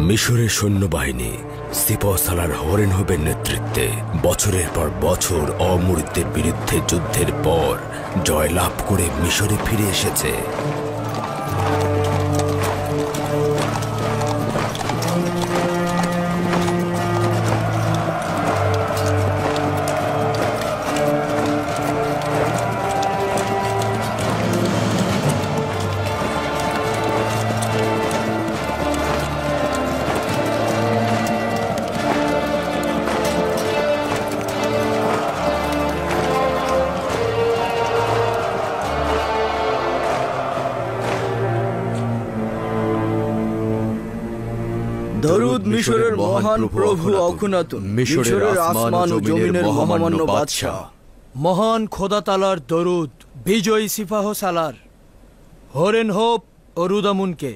মিশরের সৈন্যবাহিনী সিপাহসালার হরেনহোপের নেতৃত্বে বছরের পর বছর অমুরিদদের বিরুদ্ধে যুদ্ধের পর জয়লাভ করে মিশরে ফিরে এসেছে। দরুদ মিশরের মহান প্রভু অখুনাতুন, মিশরের আসমান ও জমিনের মহামান্য বাদশাহ। মহান খোদা তালার দরুদ বিজয়ী সিপাহ সালার হরেনহোপ ও রুদামুনকে।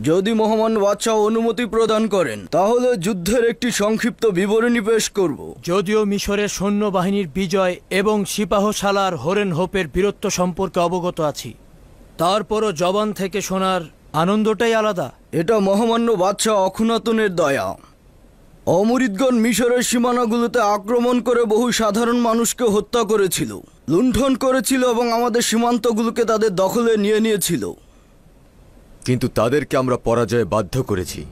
যদি মহামান্য বাদশাহ অনুমতি প্রদান করেন তাহলে যুদ্ধের একটি সংক্ষিপ্ত বিবরণী পেশ করব। যদিও মিশরের সৈন্যবাহিনীর বিজয় এবং সিপাহ সালার হরেনহোপের বীরত্ব সম্পর্কে অবগত আছি, তারপরও জবান থেকে শোনার আনন্দটাই আলাদা। এটা মহামান্য বাদশাহ অখুনাতুনের দয়া। অমরিদগণ মিশরের সীমানাগুলোতে আক্রমণ করে বহু সাধারণ মানুষকে হত্যা করেছিল, লুণ্ঠন করেছিল এবং আমাদের সীমান্তগুলোকে তাদের দখলে নিয়ে নিয়েছিল। কিন্তু তাদেরকে আমরা পরাজয়ে বাধ্য করেছি।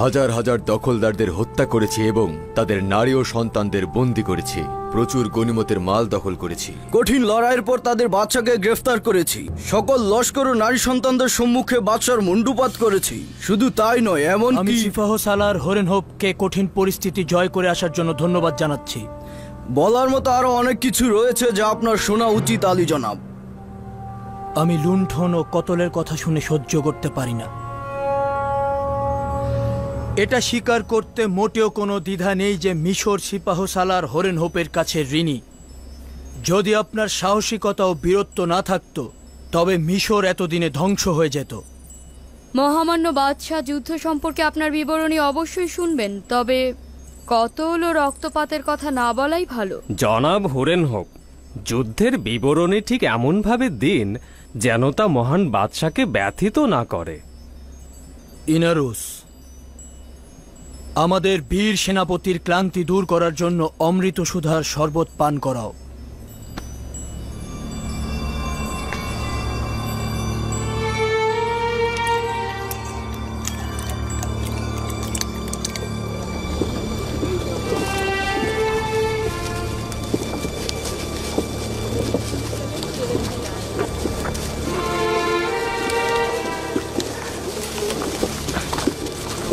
হাজার হাজার দখলদারদের হত্যা করেছি এবং তাদের নারী ও সন্তানদের বন্দী করেছি। প্রচুর গনিমতের মাল দখল করেছি। কঠিন লড়াইয়ের পর তাদের বাদশাকে গ্রেফতার করেছি। সকল লস্কর ও নারী সন্তানদের সম্মুখে বাদশার মুন্ডুপাত করেছি। শুধু তাই নয়, আমি সিপাহ সালার হরেনহোপকে কঠিন পরিস্থিতি জয় করে আসার জন্য ধন্যবাদ জানাচ্ছি। বলার মতো আরো অনেক কিছু রয়েছে যা আপনার শোনা উচিত আলী জনাব। আমি লুণ্ঠন ও কতলের কথা শুনে সহ্য করতে পারি না। এটা স্বীকার করতে মোটেও কোনো দ্বিধা নেই যে মিশর সিপাহ সালার হরেনহোপের কাছে ঋণী। যদি আপনার সাহসিকতা ও বীরত্ব না থাকত তবে মিশর এতদিনে ধ্বংস হয়ে যেত। মহামান্য বাদশাহ, যুদ্ধ সম্পর্কে আপনার বিবরণী অবশ্যই শুনবেন, তবে কতল ও রক্তপাতের কথা না বলাই ভালো। জনাব হরেনহোপ, যুদ্ধের বিবরণী ঠিক এমনভাবে দিন যেন তা মহান বাদশাকে ব্যথিত না করে। ইনারুস, আমাদের বীর সেনাপতির ক্লান্তি দূর করার জন্য অমৃত সুধার শরবত পান করাও।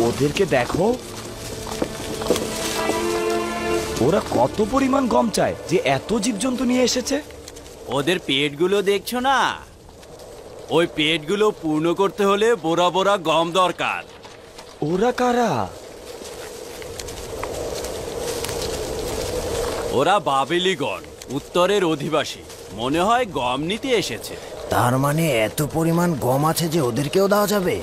ওদেরকে দেখো, ওরা কত পরিমাণ গম চায় যে এত জীবজন্তু নিয়ে এসেছে। ওদের পেটগুলো দেখছো না? ওই পেটগুলো পূর্ণ করতে হলে বোরা বোরা গম দরকার। ওরা কারা? ওরা বাবেলিগণ, উত্তরের অধিবাসী। মনে হয় গম নিতে এসেছে। তার মানে এত পরিমাণ গম আছে যে ওদেরকেও দেওয়া যাবে?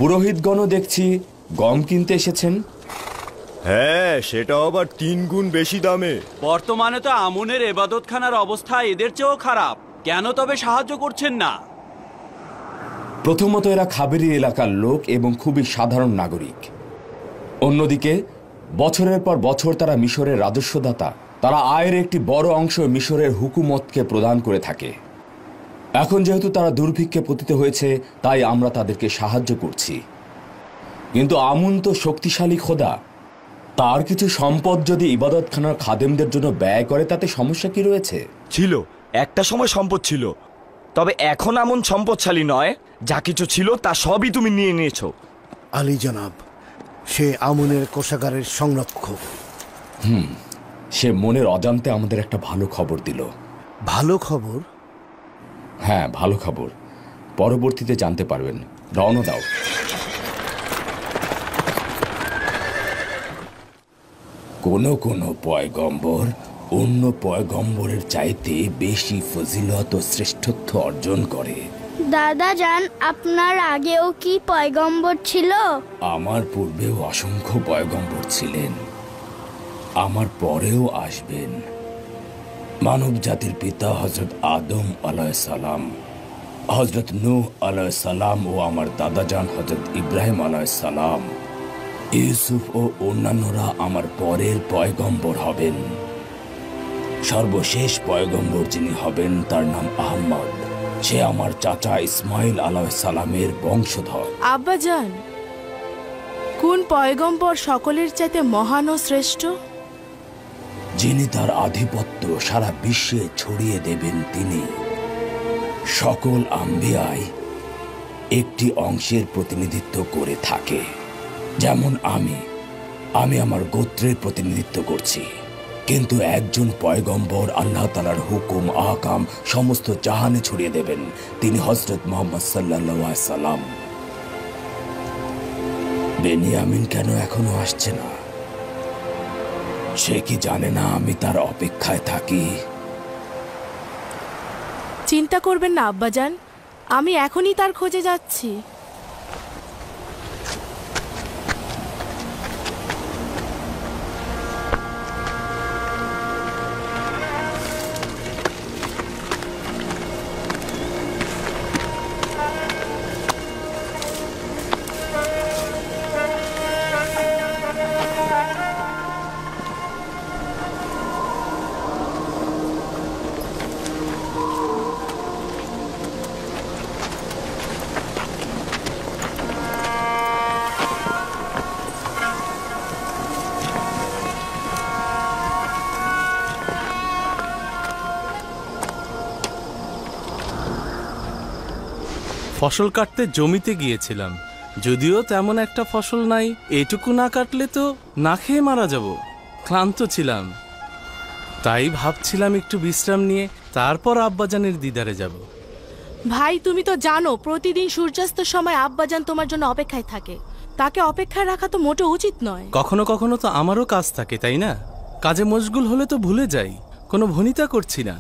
পুরোহিতগণও দেখছি গম কিনতে এসেছেন। হ্যাঁ, সেটা আবার 3 গুণ বেশি দামে। বর্তমানে তো আমুনের এবাদতখানার অবস্থা এদের চেয়েও খারাপ। কেন তবে সাহায্য করছেন না? প্রথমত, এরা খাবেরি এলাকার লোক এবং খুবই সাধারণ নাগরিক। অন্যদিকে বছরের পর বছর তারা মিশরের রাজস্বদাতা। তারা আয়ের একটি বড় অংশ মিশরের হুকুমতকে প্রদান করে থাকে। এখন যেহেতু তারা দুর্ভিক্ষে পতিত হয়েছে, তাই আমরা তাদেরকে সাহায্য করছি। কিন্তু আমুন তো শক্তিশালী খোদা, তার কিছু সম্পদ যদি ইবাদতখানার খাদেমদের জন্য ব্যয় করে তাতে সমস্যা কি রয়েছে? ছিল, একটা সময় সম্পদ ছিল, তবে এখন এমন সম্পদশালী নয়। যা কিছু ছিল তা সবই তুমি নিয়ে নিয়েছো। আলী জনাব, সে আমুনের কোষাগারের সংরক্ষক। সে মনের অজান্তে আমাদের একটা ভালো খবর দিল। ভালো খবর? হ্যাঁ, ভালো খবর। পরবর্তীতে জানতে পারবেন। রওনা দাও। কোনো কোনো পয়গম্বর অন্য পয়গম্বরের চাইতে বেশি ফজিলত ও শ্রেষ্ঠত্ব অর্জন করে। দাদা যান, আপনার আগেও কি পয়গম্বর ছিল? আমার পূর্বেও অসংখ্য পয়গম্বর ছিলেন, আমার পরেও আসবেন। মানব জাতির পিতা হযরত আদম আলাইহিস সালাম, হযরত নূহ আলাইহিস সালাম ও আমার দাদাজান হযরত ইব্রাহিম আলাইহিস সালাম, ইউসুফ ও অন্যান্যরা আমার পরের পয়গম্বর হবেন। সর্বশেষ পয়গম্বর যিনি হবেন তার নাম আহমদ। সে আমার চাচা ইসমাইল আলাইহিস সালামের বংশধর। আব্বাজান, কোন পয়গম্বর সকলের চাইতে মহান ও শ্রেষ্ঠ? যিনি তার আধিপত্য সারা বিশ্বে ছড়িয়ে দেবেন তিনি। সকল আম্বিয়ায় একটি অংশের প্রতিনিধিত্ব করে থাকে। যেমন আমি আমার গোত্রের প্রতিনিধিত্ব করছি, কিন্তু একজন পয়গম্বর আল্লাহ তাআলার হুকুম আহকাম সমস্ত জাহানে ছড়িয়ে দেবেন। তিনি হযরত মুহাম্মদ সাল্লাল্লাহু আলাইহি সাল্লাম। বেনিয়ামিন কেন এখনো আসছে না? সে কি জানে না আমি তার অপেক্ষায় থাকি? চিন্তা করবেন না আব্বাজান, আমি এখনই তার খোঁজে যাচ্ছি। ফসল কাটতে জমিতে গিয়েছিলাম, যদিও তেমন একটা ফসল নাই। এটুকু না কাটলে তো না খেয়ে মারা যাব। ক্লান্ত ছিলাম, তাই ভাবছিলাম একটু বিশ্রাম নিয়ে তারপর আব্বাজানের দিদারে যাব। ভাই, তুমি তো জানো প্রতিদিন সূর্যাস্তের সময় আব্বাজান তোমার জন্য অপেক্ষায় থাকে। তাকে অপেক্ষায় রাখা তো মোটেও উচিত নয়। কখনো কখনো তো আমারও কাজ থাকে, তাই না? কাজে মশগুল হলে তো ভুলে যাই। কোনো ভনিতা করছি না।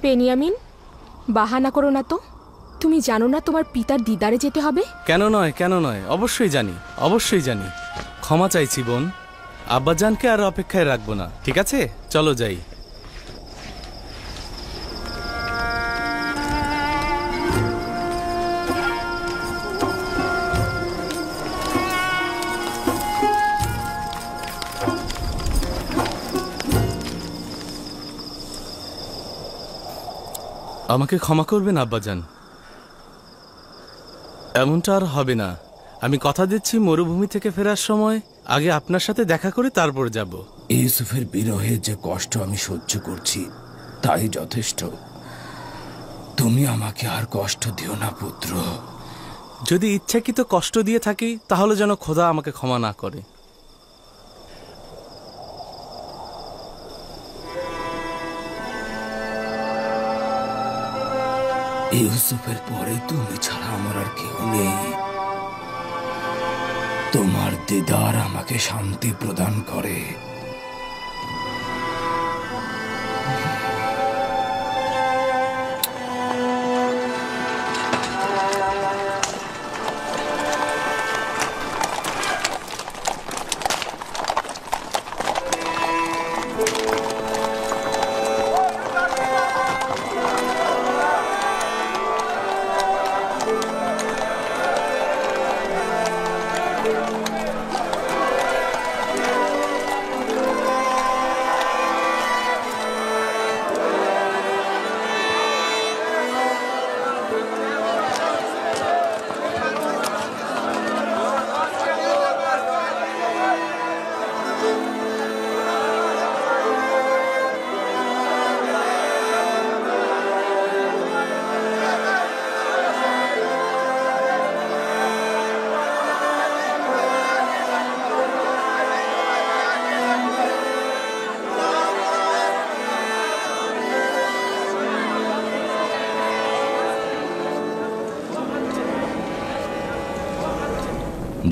বেনিয়ামিন, বাহানা করো না তো। তুমি জানো না তোমার পিতার দিদারে যেতে হবে? কেন নয়, কেন নয়, অবশ্যই জানি, অবশ্যই জানি। ক্ষমা চাইছি বোন, আব্বাজানকে আর অপেক্ষায় রাখবো না। ঠিক আছে, চলো যাই। আমাকে ক্ষমা করবেন আব্বাজান, এমনটা আর হবে না। আমি কথা দিচ্ছি মরুভূমি থেকে ফেরার সময় আগে আপনার সাথে দেখা করে তারপর যাব। ইউসুফের বিরহে যে কষ্ট আমি সহ্য করছি তাই যথেষ্ট। তুমি আমাকে আর কষ্ট দিও না পুত্র। যদি ইচ্ছাকৃত কষ্ট দিয়ে থাকি তাহলে যেন খোদা আমাকে ক্ষমা না করে। ইউসুফের পরে তুমি ছাড়া আমার আর কেউ নেই। তোমার দিদার আমাকে শান্তি প্রদান করে।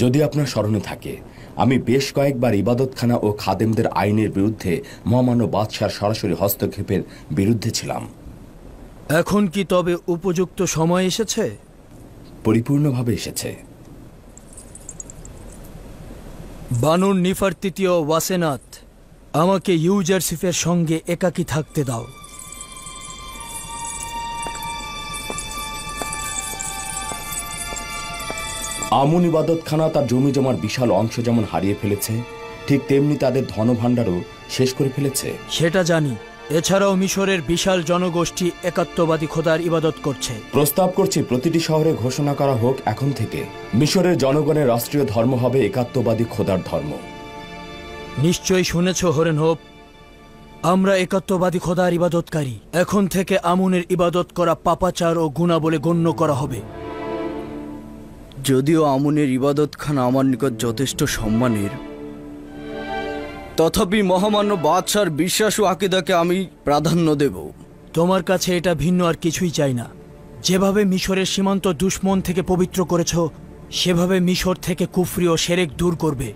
যদি আপনার স্মরণে থাকে, আমি বেশ কয়েকবার ইবাদতখানা ও খাদেমদের আইনের বিরুদ্ধে মহামান্য বাদশার সরাসরি হস্তক্ষেপের বিরুদ্ধে ছিলাম। এখন কি তবে উপযুক্ত সময় এসেছে? পরিপূর্ণভাবে এসেছে। বানুর নিফারতিতীয় ওয়াসেনাথ, আমাকে ইউজারসিফের সঙ্গে একাকী থাকতে দাও। আমুন ইবাদতখানা তার জমি জমার বিশাল অংশ যেমন হারিয়ে ফেলেছে, ঠিক তেমনি তাদের ধনভাণ্ডারও শেষ করে ফেলেছে। সেটা জানি। এছাড়াও মিশরের বিশাল জনগোষ্ঠী একাত্মবাদী খোদার ইবাদত করছে। প্রস্তাব করছি প্রতিটি শহরে ঘোষণা করা হোক, এখন থেকে মিশরের জনগণের রাষ্ট্রীয় ধর্ম হবে একাত্মবাদী খোদার ধর্ম। নিশ্চয়ই শুনেছ হরেন হোপ, আমরা একাত্মবাদী খোদার ইবাদতকারী। এখন থেকে আমুনের ইবাদত করা পাপাচার ও গুনাহ বলে গণ্য করা হবে। যদিও আমুনের ইবাদতখানা আমার নিকট যথেষ্ট সম্মানের, তথাপি মহামান্য বাদশার বিশ্বাস ও আকিদাকে আমি প্রাধান্য দেব। তোমার কাছে এটা ভিন্ন আর কিছুই চাই না। যেভাবে মিশরের সীমান্ত দুশ্মন থেকে পবিত্র করেছ, সেভাবে মিশর থেকে কুফরি ও শিরক দূর করবে।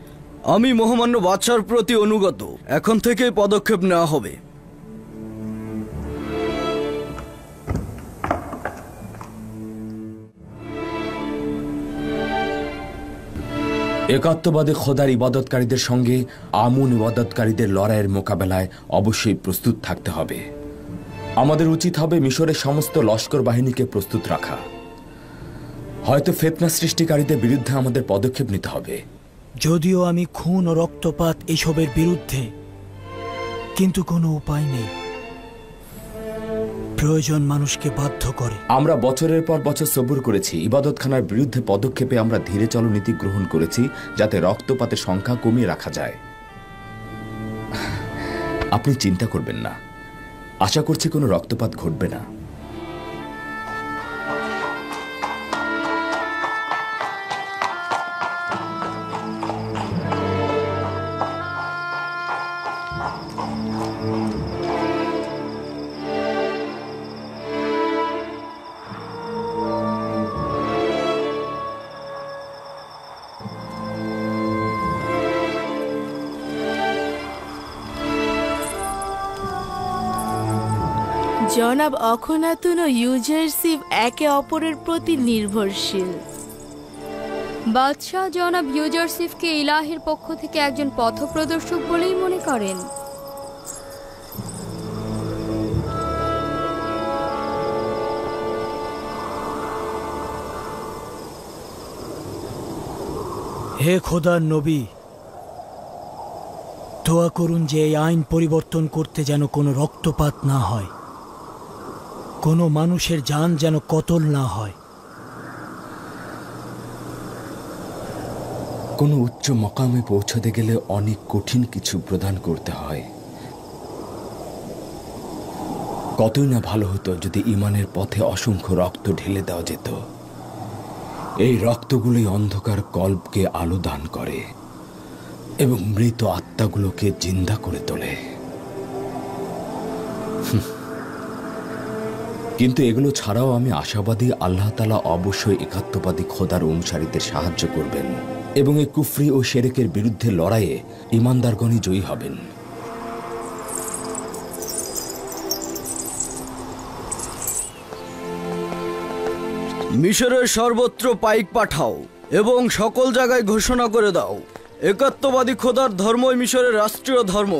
আমি মহামান্য বাদশার প্রতি অনুগত। এখন থেকে পদক্ষেপ নেওয়া হবে। একাত্মবাদী খোদার ইবাদতকারীদের সঙ্গে আমুন ইবাদতকারীদের লড়াইয়ের মোকাবেলায় অবশ্যই প্রস্তুত থাকতে হবে। আমাদের উচিত হবে মিশরের সমস্ত লস্কর বাহিনীকে প্রস্তুত রাখা। হয়তো ফিতনা সৃষ্টিকারীদের বিরুদ্ধে আমাদের পদক্ষেপ নিতে হবে। যদিও আমি খুন ও রক্তপাত এসবের বিরুদ্ধে, কিন্তু কোনো উপায় নেই। প্রয়োজন মানুষকে বাধ্য করে। আমরা বছরের পর বছর সবুর করেছি। ইবাদতখানার বিরুদ্ধে পদক্ষেপে আমরা ধীরে চলো নীতি গ্রহণ করেছি, যাতে রক্তপাতের সংখ্যা কমিয়ে রাখা যায়। আপনি চিন্তা করবেন না, আশা করছি কোনো রক্তপাত ঘটবে না। জনাব অখনাতুন ও ইউজারসিফ একে অপরের প্রতি নির্ভরশীল। বাদশাহ জনাব ইউজারসিফকে ইলাহির পক্ষ থেকে একজন পথপ্রদর্শক বলেই মনে করেন। হে খোদার নবী, দোয়া করুন যে এই আইন পরিবর্তন করতে যেন কোনো রক্তপাত না হয়, কোনো মানুষের জান যেন কতল না হয়। কোনো উচ্চ মকামে পৌঁছতে গেলে অনেক কঠিন কিছু প্রদান করতে হয়। কতই না ভালো হতো যদি ঈমানের পথে অসংখ্য রক্ত ঢেলে দেওয়া যেত। এই রক্তগুলোই অন্ধকার কল্পকে আলো দান করে এবং মৃত আত্মাগুলোকে জিন্দা করে তোলে। কিন্তু এগুলো ছাড়াও আমি আশাবাদী আল্লাহ তাআলা অবশ্যই একাত্মবাদী খোদার অনুসারীদের সাহায্য করবেন এবং এই কুফরি ও শিরকের বিরুদ্ধে লড়াইয়ে ঈমানদারগণই জয়ী হবেন। মিশরের সর্বত্র পাইক পাঠাও এবং সকল জায়গায় ঘোষণা করে দাও, একাত্মবাদী খোদার ধর্মই মিশরের রাষ্ট্রীয় ধর্ম।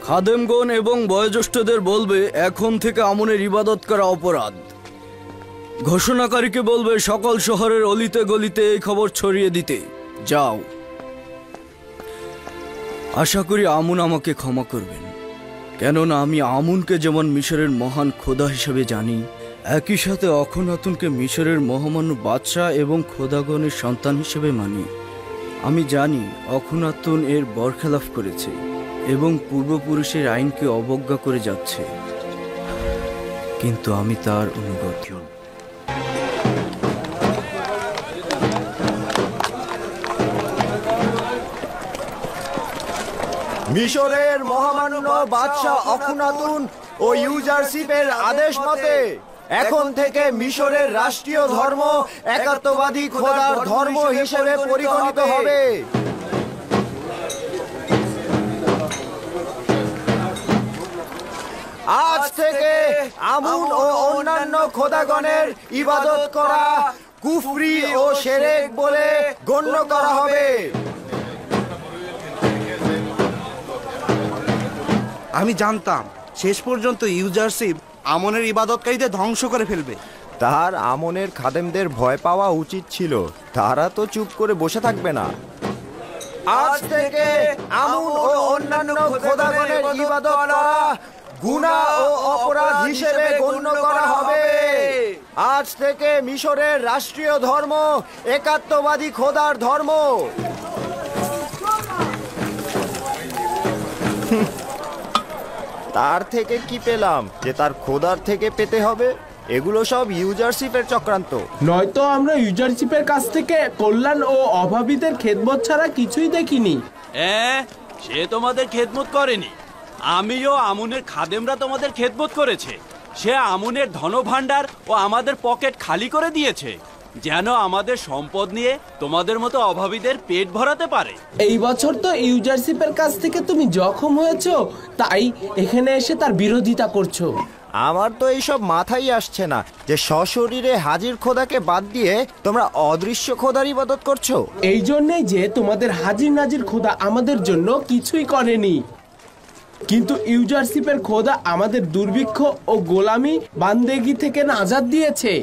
খাদেমগণ এবং বয়োজ্যেষ্ঠদের বলবে এখন থেকে আমুনের ইবাদত করা অপরাধ। ঘোষণাকারীকে বলবে সকল শহরের অলিতে গলিতে এই খবর ছড়িয়ে দিতে। যাও। আশা করি আমুন আমাকে ক্ষমা করবেন, কেননা আমি আমুনকে যেমন মিশরের মহান খোদা হিসেবে জানি, একই সাথে অখনাতুনকে মিশরের মহামান্য বাদশাহ এবং খোদাগণের সন্তান হিসেবে মানি। আমি জানি অখনাতুন এর বরখেলাফ করেছে এবং পূর্বপুরুষের আইনকে অবজ্ঞা করে যাচ্ছে, কিন্তু আমি তার অনুগত। মিশরের মহামান্য বাদশাহ অখনাতুন ও ইউজারসিফের আদেশ মতে এখন থেকে মিশরের রাষ্ট্রীয় ধর্ম একাত্মবাদী খোদার ধর্ম হিসেবে পরিগণিত হবে। আজ থেকে আমুন ও অন্যান্য খোদাগণের ইবাদত করা কুফরি ও শিরক বলে গণ্য করা হবে। আমি জানতাম শেষ পর্যন্ত ইউজারশিপ আমনের ইবাদতকারীদের ধ্বংস করে ফেলবে। তার আমনের খাদেমদের ভয় পাওয়া উচিত ছিল, তারা তো চুপ করে বসে থাকবে না। আজ থেকে আমন ও অন্যান্য খোদাগণের ইবাদত করা গুনাহ ও অপরাধ হিসেবে গণ্য করা হবে। আজ থেকে মিশরের রাষ্ট্রীয় ধর্ম একাত্মবাদী খোদার ধর্ম। তার থেকে কি পেলাম যে তার খোদার থেকে পেতে হবে? এগুলো সব ইউজারশিপের চক্রান্ত। নয়তো আমরা ইউজারশিপের কাছ থেকে কল্যাণ ও অভাবীদের খেদমত ছাড়া কিছুই দেখিনি। সে তোমাদের খেদমত করেনি, আমিও আমুনের খাদেমরা তোমাদের খেদমত করেছে। সে আমুনের ধনভাণ্ডার ও আমাদের পকেট খালি করে দিয়েছে যেন আমাদের সম্পদ নিয়ে তোমাদের মতো অভাবীদের পেট ভরাতে পারে। এই বছর তো ইউজারশিপের কাছ থেকে তুমি জখম হয়েছো, তাই এখানে এসে তার বিরোধিতা করছো। আমার তো এইসব মাথায় আসছে না যে সশরীরে হাজির খোদাকে বাদ দিয়ে তোমরা অদৃশ্য খোদার ইবাদত করছো। এই জন্যই যে তোমাদের হাজির নাজির খোদা আমাদের জন্য কিছুই করেনি, কিন্তু ইউজারশিপের খোদা আমাদের দুর্ভিক্ষ ও গোলামি বান্দেগি থেকে আজাদ দিয়েছে।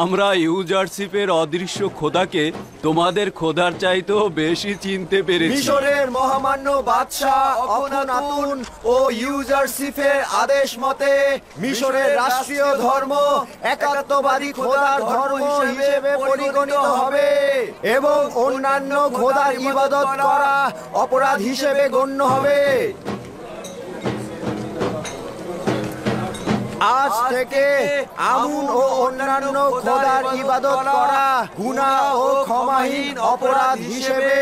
আমরা ইউজারশিপের অদৃশ্য খোদাকে তোমাদের খোদার চাইতেও বেশি চিনতে পেরেছি। মিশরের মহামান্য বাদশাহ অখনাতুন ও ইউজারশিপের আদেশ মতে মিশরের রাষ্ট্রীয় ধর্ম একাত্মবাদী খোদার ধর্ম হিসেবে পরিগণিত হবে এবং অন্যান্য খোদার ইবাদত করা অপরাধ হিসেবে গণ্য হবে। আজ থেকে আমুন ও অন্যান্য খোদার ইবাদত করা গুনাহ ও ক্ষমাহীন অপরাধ হিসেবে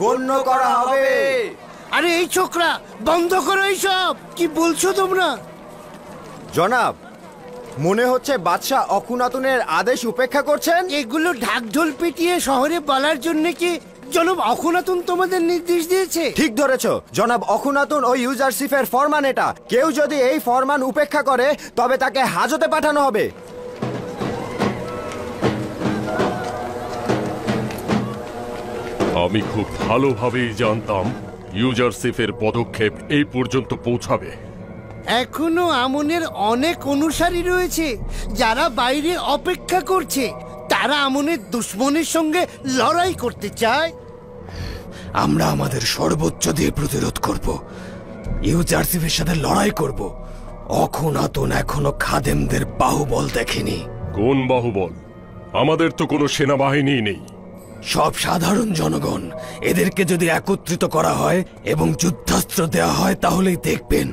গণ্য করা হবে। আরে এই ছোকরা, বন্ধ করো এইসব। কি বলছো তোমরা? জনাব, মনে হচ্ছে বাদশাহ অখুনাতুনের আদেশ উপেক্ষা করছেন। এগুলো ঢাকঢোল পিটিয়ে শহরে বলার জন্য কি জনাব অখুনাতুন তোমাদের নির্দেশ দিয়েছে? ঠিক ধরেছো জনাব, অখুনাতুন ও ইউজারশিপের ফরমান এটা। কেউ যদি এই ফরমান উপেক্ষা করে তবে তাকে হাজতে পাঠানো হবে। আমি খুব ভালোভাবেই জানতাম ইউজারশিপের পদক্ষেপ এই পর্যন্ত পৌঁছাবে। এখনো আমনের অনেক অনুসারী রয়েছে যারা বাইরে অপেক্ষা করছে। তারা আমনের দুশ্মনের সঙ্গে লড়াই করতে চায়। আমরা আমাদের সর্বোচ্চ দিয়ে প্রতিরোধ করব, ইউজারশিপের সাথে লড়াই করব। অখুনাতুন এখনো খাদেমদের বাহুবল দেখেনি। কোন বাহুবল? আমাদের তো কোনো সেনাবাহিনী নেই। সব সাধারণ জনগণ। এদেরকে যদি একত্রিত করা হয় এবং যুদ্ধাস্ত্র দেওয়া হয় তাহলেই দেখবেন।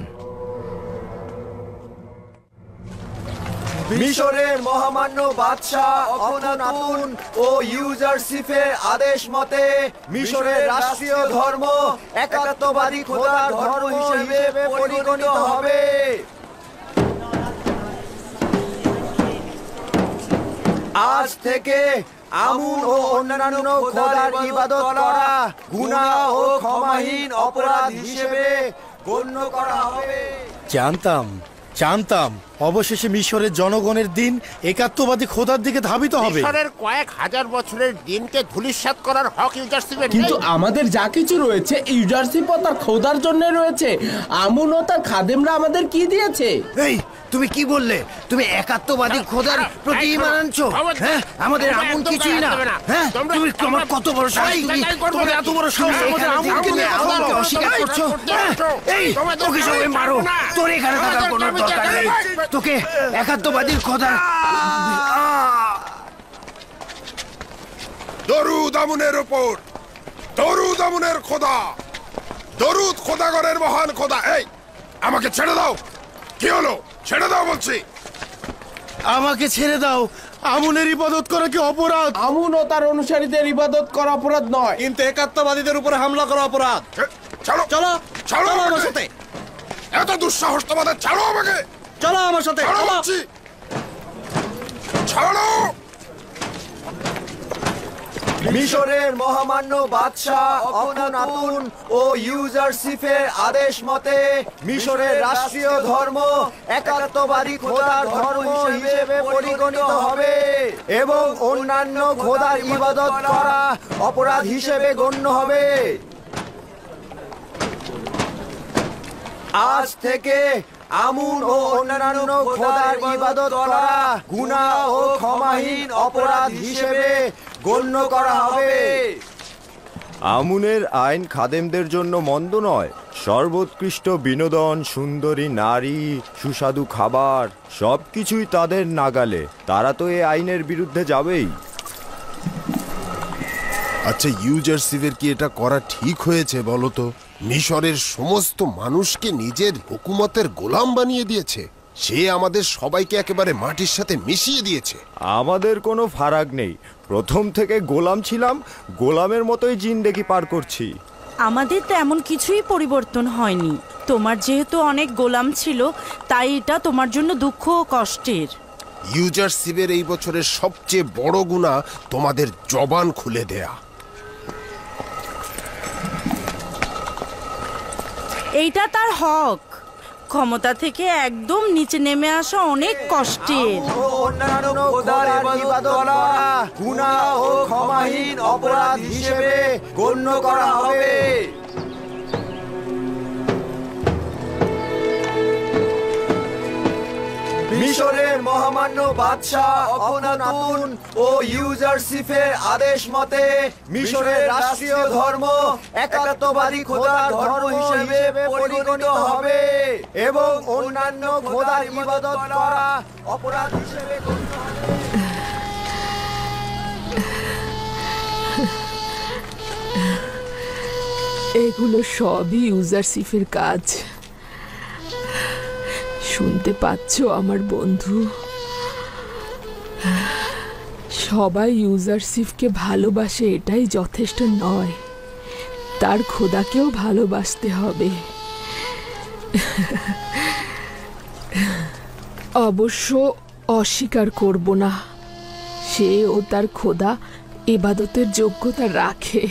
মিশরের মহামান্য বাদশাহ অখনাতুন ও ইউজারশিপের আদেশ মতে মিশরের রাষ্ট্রীয় ধর্ম একাত্মবাদী খোদার ধর্ম হিসেবে পরিগণিত হবে। আজ থেকে আমুন ও অন্যান্য খোদার ইবাদত করা গুনাহ ও ক্ষমাহীন অপরাধ হিসেবে গণ্য করা হবে। জানতাম অবশেষে মিশরের জনগণের দিন একাত্মবাদী খোদার দিকে ধাবিত হবে। মিশরের কয়েক হাজার বছরের দিনকে ধূলিসাৎ করার হক ইউজারশিপের নেই। কিন্তু আমাদের যা কিছু রয়েছে ইউজারশিপ ও তার খোদার জন্য রয়েছে। আমুন ও তার খাদেমরা আমাদের কি দিয়েছে? এই তুমি কি বললে? তুমি একাত্মবাদী খোদার প্রতি ঈমান আনছো? হ্যাঁ, আমাদের আমুন কিছুই না। হ্যাঁ, তুমি তোমার কত বড় সাহস! তোমার এত বড় সাহস আমাদের আমুনকে নিয়ে খোদাকে অস্বীকার করছো? এই তোকে সবাই মারো, তোর এখানে থাকার কোনো দরকার নেই। তোকে একাত্মবাদীর খোদা। দরুদ আমুনের উপর, দরুদ আমুনের খোদা, দরুদ খোদাগণের মহান খোদা। এই আমাকে ছেড়ে দাও। কি হলো? ছেড়ে দাও বলছি। আমাকে ছেড়ে দাও। আমুনের ইবাদত করা কি অপরাধ? আমুন ও তার অনুসারীদের ইবাদত করা অপরাধ নয়, কিন্তু একাত্মবাদীদের উপরে হামলা করা অপরাধ। চলো চলো চলো আমার সাথে। এত দুঃসাহস তোমাদের! ছাড়ো আমাকে, চলো আমার সাথে। ছাড়ো। মিশরের মহামান্য বাদশাহ অখনাতুন ও ইউজারশিপের আদেশ মতে মিশরের রাষ্ট্রীয় ধর্ম একাত্মবাদী খোদার ধর্ম হিসেবে হিসেবে পরিগণিত হবে এবং অন্যান্য খোদার ইবাদত করা অপরাধ হিসেবে গণ্য হবে। আজ থেকে আমুন ও অন্যান্য খোদার ইবাদত করা গুনাহ ও ক্ষমাহীন অপরাধ হিসেবে গণ্য করা হবে। আমুনের আইন খাদেমদের জন্য মন্দ নয়। সর্বোৎকৃষ্ট বিনোদন, সুন্দরী নারী, সুস্বাদু খাবার সবকিছুই তাদের নাগালে। তারা তো এই আইনের বিরুদ্ধে যাবেই। আচ্ছা, ইউজারশিপের কি এটা করা ঠিক হয়েছে বলো তো? মিশরের সমস্ত মানুষকে নিজের হুকুমতের গোলাম বানিয়ে দিয়েছে। সে আমাদের সবাইকে একেবারে মাটির সাথে মিশিয়ে দিয়েছে। আমাদের কোনো ফারাক নেই। প্রথম থেকে গোলাম ছিলাম, গোলামের মতোই জিন্দেগি পার করছি। আমাদের তেমন কিছুই পরিবর্তন হয়নি। তোমার যেহেতু অনেক গোলাম ছিল, তাই এটা তোমার জন্য দুঃখ ও কষ্টের। ইউজারশিপের এই বছরের সবচেয়ে বড় গুনাহ তোমাদের জবান খুলে দেয়া। এইটা তার হক। ক্ষমতা থেকে একদম নিচে নেমে আসা অনেক কষ্টের। অন্যান্য খোদার ইবাদত করা গুনাহ ও ক্ষমাহীন অপরাধ হিসেবে গণ্য করা হবে। মিশরের মহামান্য বাদশাহ অখনাতুন ও ইউজারশিপের আদেশ মতে মিশরের রাষ্ট্রীয় ধর্ম একাত্মবাদী খোদার ধর্ম হিসেবে পরিগণিত হবে এবং অন্যান্য খোদার ইবাদত করা অপরাধ হিসেবে গণ্য হবে। এগুলো সবই ইউজারশিপের কাজ। শুনতে পাচ্ছ আমার বন্ধু? সবাই ইউজারশিপকে ভালোবাসে, এটাই যথেষ্ট নয়, তার খোদাকেও ভালোবাসতে হবে। অবশ্য অস্বীকার করব না, সে ও তার খোদা ইবাদতের যোগ্যতা রাখে।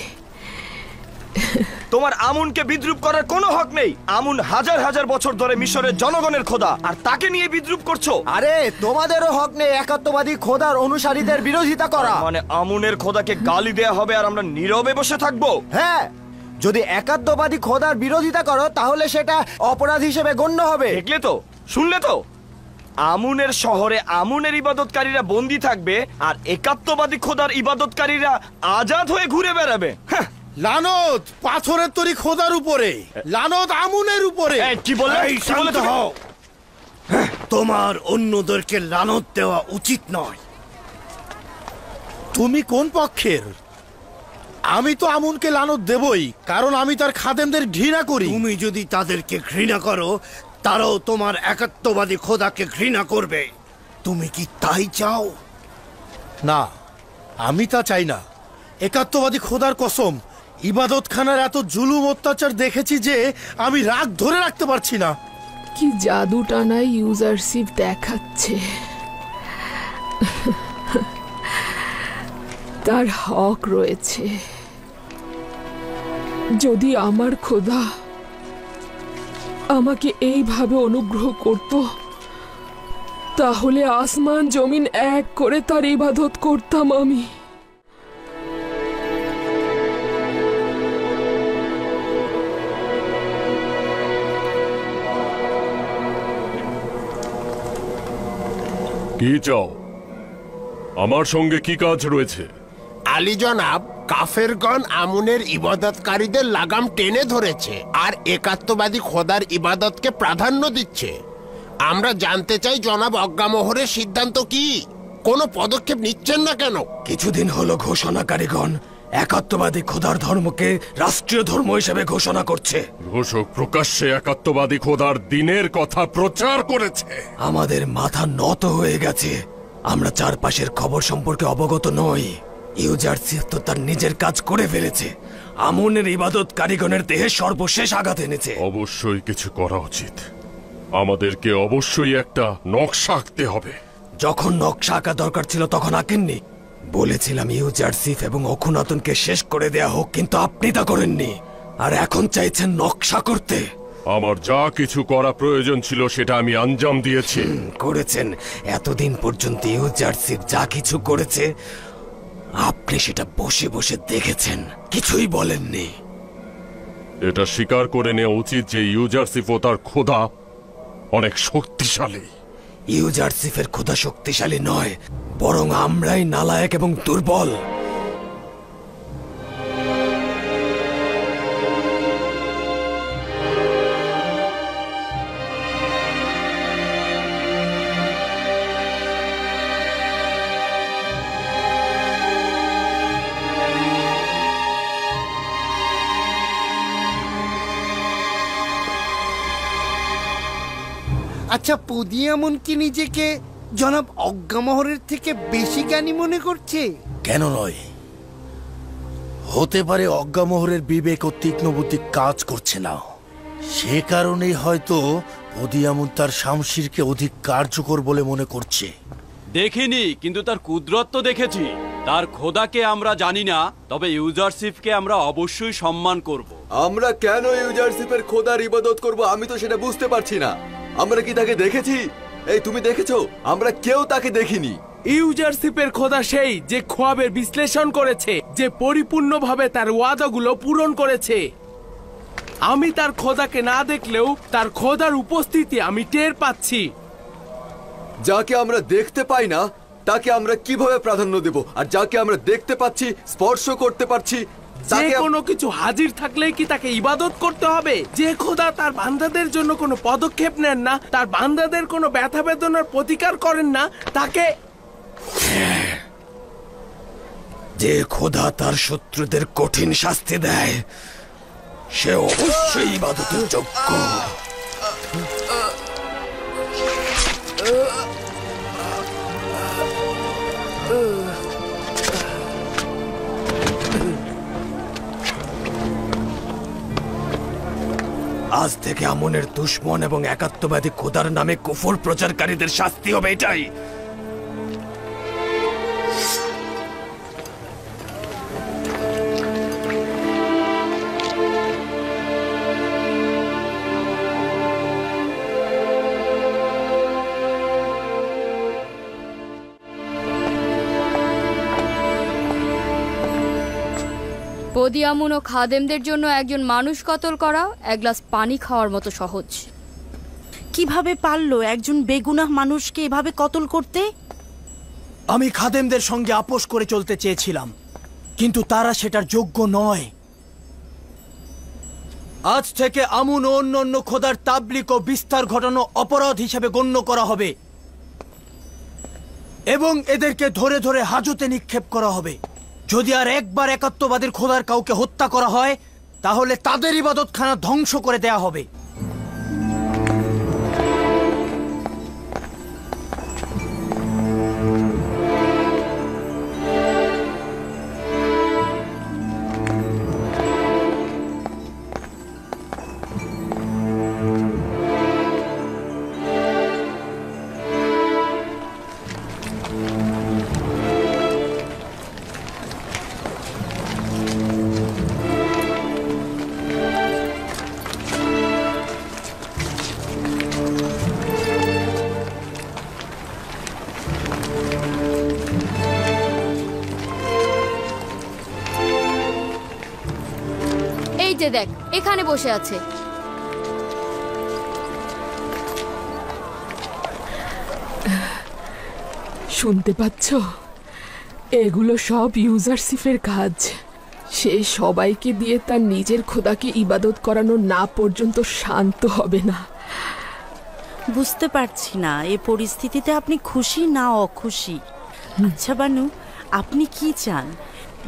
তোমার আমুনকে বিদ্রুপ করার কোনো হক নেই। আমুন হাজার হাজার বছর ধরে মিশরের জনগণের খোদা, আর তাকে নিয়ে বিদ্রুপ করছো। আরে তোমাদেরও হক নেই একাত্মবাদী খোদার অনুসারীদের বিরোধিতা করা। মানে আমুনের খোদাকে গালি দেয়া হবে আর আমরা নীরবে বসে থাকবো? হ্যাঁ, যদি একাত্মবাদী খোদার বিরোধিতা করো তাহলে সেটা অপরাধ হিসেবে গণ্য হবে। দেখলে তো, শুনলে তো? আমুনের শহরে আমুনের ইবাদতকারীরা বন্দী থাকবে আর একাত্মবাদী খোদার ইবাদতকারীরা আজাদ হয়ে ঘুরে বেড়াবে। লানত পাথরের তৈরি খোদার উপরে, লানত আমুনের উপরে। কি বললে? শান্ত হও। তোমার অন্যদেরকে লানত দেওয়া উচিত নয়। তুমি কোন পক্ষের? আমি তো আমুনকে লানত দেবই, কারণ আমি তার খাদেমদের ঘৃণা করি। তুমি যদি তাদেরকে ঘৃণা করো, তারাও তোমার একাত্মবাদী খোদাকে ঘৃণা করবে। তুমি কি তাই চাও? না, আমি তা চাই না। একাত্মবাদী খোদার কসম, ইবাদতখানার এত জুলুম অত্যাচার দেখেছি যে আমি রাগ ধরে রাখতে পারছি না। কি জাদু টানায় ইউজারশিপ দেখাচ্ছে। তার হক রয়েছে। যদি আমার খোদা আমাকে এইভাবে অনুগ্রহ করত, তাহলে আসমান জমিন এক করে তার ইবাদত করতাম আমি। কি চাও? আমার সঙ্গে কি কাজ রয়েছে? আলী জনাব, কাফেরগণ আমুনের ইবাদতকারীদের লাগাম টেনে ধরেছে আর একাত্মবাদী খোদার ইবাদতকে প্রাধান্য দিচ্ছে। আমরা জানতে চাই জনাব অজ্ঞামোহরের সিদ্ধান্ত কি? কোনো পদক্ষেপ নিচ্ছেন না কেন? কিছুদিন হলো ঘোষণাকারীগণ একাত্মবাদী খোদার ধর্মকে রাষ্ট্রীয় ধর্ম হিসেবে ঘোষণা করছে। ঘোষক প্রকাশ্যে একাত্মবাদী খোদার দিনের কথা প্রচার করেছে। আমাদের মাথা নত হয়ে গেছে। আমরা চারপাশের খবর সম্পর্কে অবগত নই। ইউজারশিপ তো তার নিজের কাজ করে ফেলেছে। আমুনের ইবাদত কারিগণের দেহে সর্বশেষ আঘাত এনেছে। অবশ্যই কিছু করা উচিত। আমাদেরকে অবশ্যই একটা নকশা আঁকতে হবে। যখন নকশা আঁকা দরকার ছিল তখন আঁকেননি। বলেছিলাম ইউজারশিপ এবং অখুনাতুনকে শেষ করে দেয়া হোক, কিন্তু আপনি তা করেননি। আর এখন চাইছেন নকশা করতে। আমার যা কিছু করা প্রয়োজন ছিল সেটা আমি আঞ্জাম দিয়েছি। করেছেন। এতদিন পর্যন্ত ইউজারশিপ যা কিছু করেছে আপনি সেটা বসে বসে দেখেছেন, কিছুই বলেননি। এটা স্বীকার করে নেওয়া উচিত যে ইউজারশিপ ও তার খোদা অনেক শক্তিশালী। ইউজারশিপের খোদা শক্তিশালী নয়, বরং আমরাই নালায়েক এবং দুর্বল। আচ্ছা, পদিয়ামন কি নিজেকে জনাব অজ্ঞামোহরের থেকে বেশি জ্ঞানী মনে করছে? কেন নয়, হতে পারে অজ্ঞামোহরের বিবেক ও তীক্ষ্ণ বুদ্ধি কাজ করছে না, সে কারণেই হয়তো পদিয়ামন তার শামশিরকে অধিক কার্যকর বলে মনে করছে। দেখিনি, কিন্তু তার কুদরত তো দেখেছি। তার খোদাকে আমরা জানি না, তবে ইউজারশিপকে আমরা অবশ্যই সম্মান করব। আমরা কেন ইউজারশিপের খোদার ইবাদত করব আমি তো সেটা বুঝতে পারছি না। আমরা কি তাকে দেখেছি? এই তুমি দেখেছো? আমরা কেউ তাকে দেখিনি। ইউজারশিপের খোদা সেই যে খোয়াবের বিশ্লেষণ করেছে, যে পরিপূর্ণভাবে তার ওয়াদাগুলো পূরণ করেছে। আমি তার খোদাকে না দেখলেও তার খোদার উপস্থিতি আমি টের পাচ্ছি। যাকে আমরা দেখতে পাই না তাকে আমরা কিভাবে প্রাধান্য দেব? আর যাকে আমরা দেখতে পাচ্ছি, স্পর্শ করতে পারছি, যে কোনো কিছু হাজির থাকলেই কি তাকে ইবাদত করতে হবে? যে খোদা তার বান্দাদের জন্য কোনো পদক্ষেপ নেন না, তার বান্দাদের কোনো ব্যথা বেদনার প্রতিকার করেন না, তাকে যে খোদা তার শত্রুদের কঠিন শাস্তি দেয়, সে অবশ্যই ইবাদতের যোগ্য। আজ থেকে আমনের দুশমন এবং একাত্মবাদী খোদার নামে কুফর প্রচারকারীদের শাস্তি হবে এটাই। পদিয়ামুন ও খাদেমদের জন্য একজন মানুষ কতল করা এক গ্লাস পানি খাওয়ার মতো সহজ। কিভাবে পারলো একজন বেগুনাহ মানুষকে এভাবে কতল করতে? আমি খাদেমদের সঙ্গে আপোষ করে চলতে চেয়েছিলাম, কিন্তু তারা সেটার যোগ্য নয়। আজ থেকে আমুন ও অন্যান্য খোদার তাবলিগ ও বিস্তার ঘটানো অপরাধ হিসেবে গণ্য করা হবে এবং এদেরকে ধরে ধরে হাজতে নিক্ষেপ করা হবে। যদি আর একবার একাত্মবাদের খোদার কাউকে হত্যা করা হয়, তাহলে তাদের ইবাদতখানা ধ্বংস করে দেয়া হবে। দেখ, এখানে বসে আছে। শুনতে পাচ্ছ? এগুলো সব ইউজারশিপের কাজ। সে সবাইকে দিয়ে তার নিজের খোদাকে ইবাদত করানো না পর্যন্ত শান্ত হবে না। বুঝতে পারছি না এ পরিস্থিতিতে আপনি খুশি না অখুশি। আচ্ছা বানু, আপনি কি চান?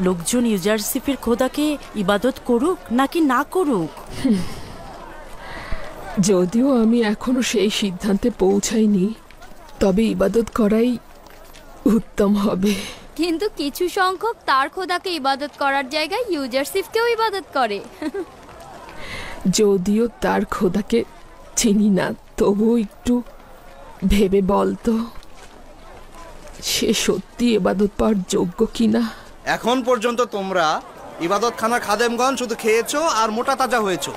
লোকজন ইউজারশিপের খোদাকে ইবাদত করুক নাকি না করুক? যদিও আমি এখনো সেই সিদ্ধান্তে পৌঁছাইনি, তবে ইবাদত করাই উত্তম হবে। কিন্তু কিছু সংখ্যক তার খোদাকে ইবাদত করার জায়গায় ইউজারশিপকেও ইবাদত করে। যদিও তার খোদাকে চিনি না, তবুও একটু ভেবে বলতো সে সত্যি ইবাদত পাওয়ার যোগ্য কিনা। এখন পর্যন্ত তোমরা ইবাদতখানার খাদেমগণ শুধু খেয়েছো আর মোটা তাজা হয়েছো,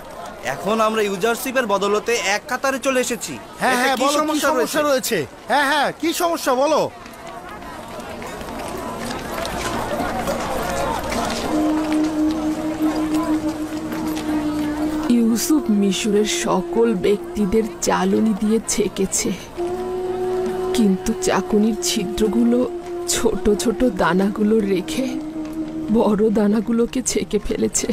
এখন আমরা ইউজারশিপের বদলতে এক কাতারে চলে এসেছি। হ্যাঁ হ্যাঁ, এতে কি বলো কি সমস্যা রয়েছে? হ্যাঁ হ্যাঁ, কি সমস্যা বলো? ইউসুফ মিশরের সকল ব্যক্তিদের চালনি দিয়ে ছেকেছে, কিন্তু চাকুনির ছিদ্রগুলো ছোট ছোট দানাগুলো রেখে বড় দানাগুলোকে ছেকে ফেলেছে।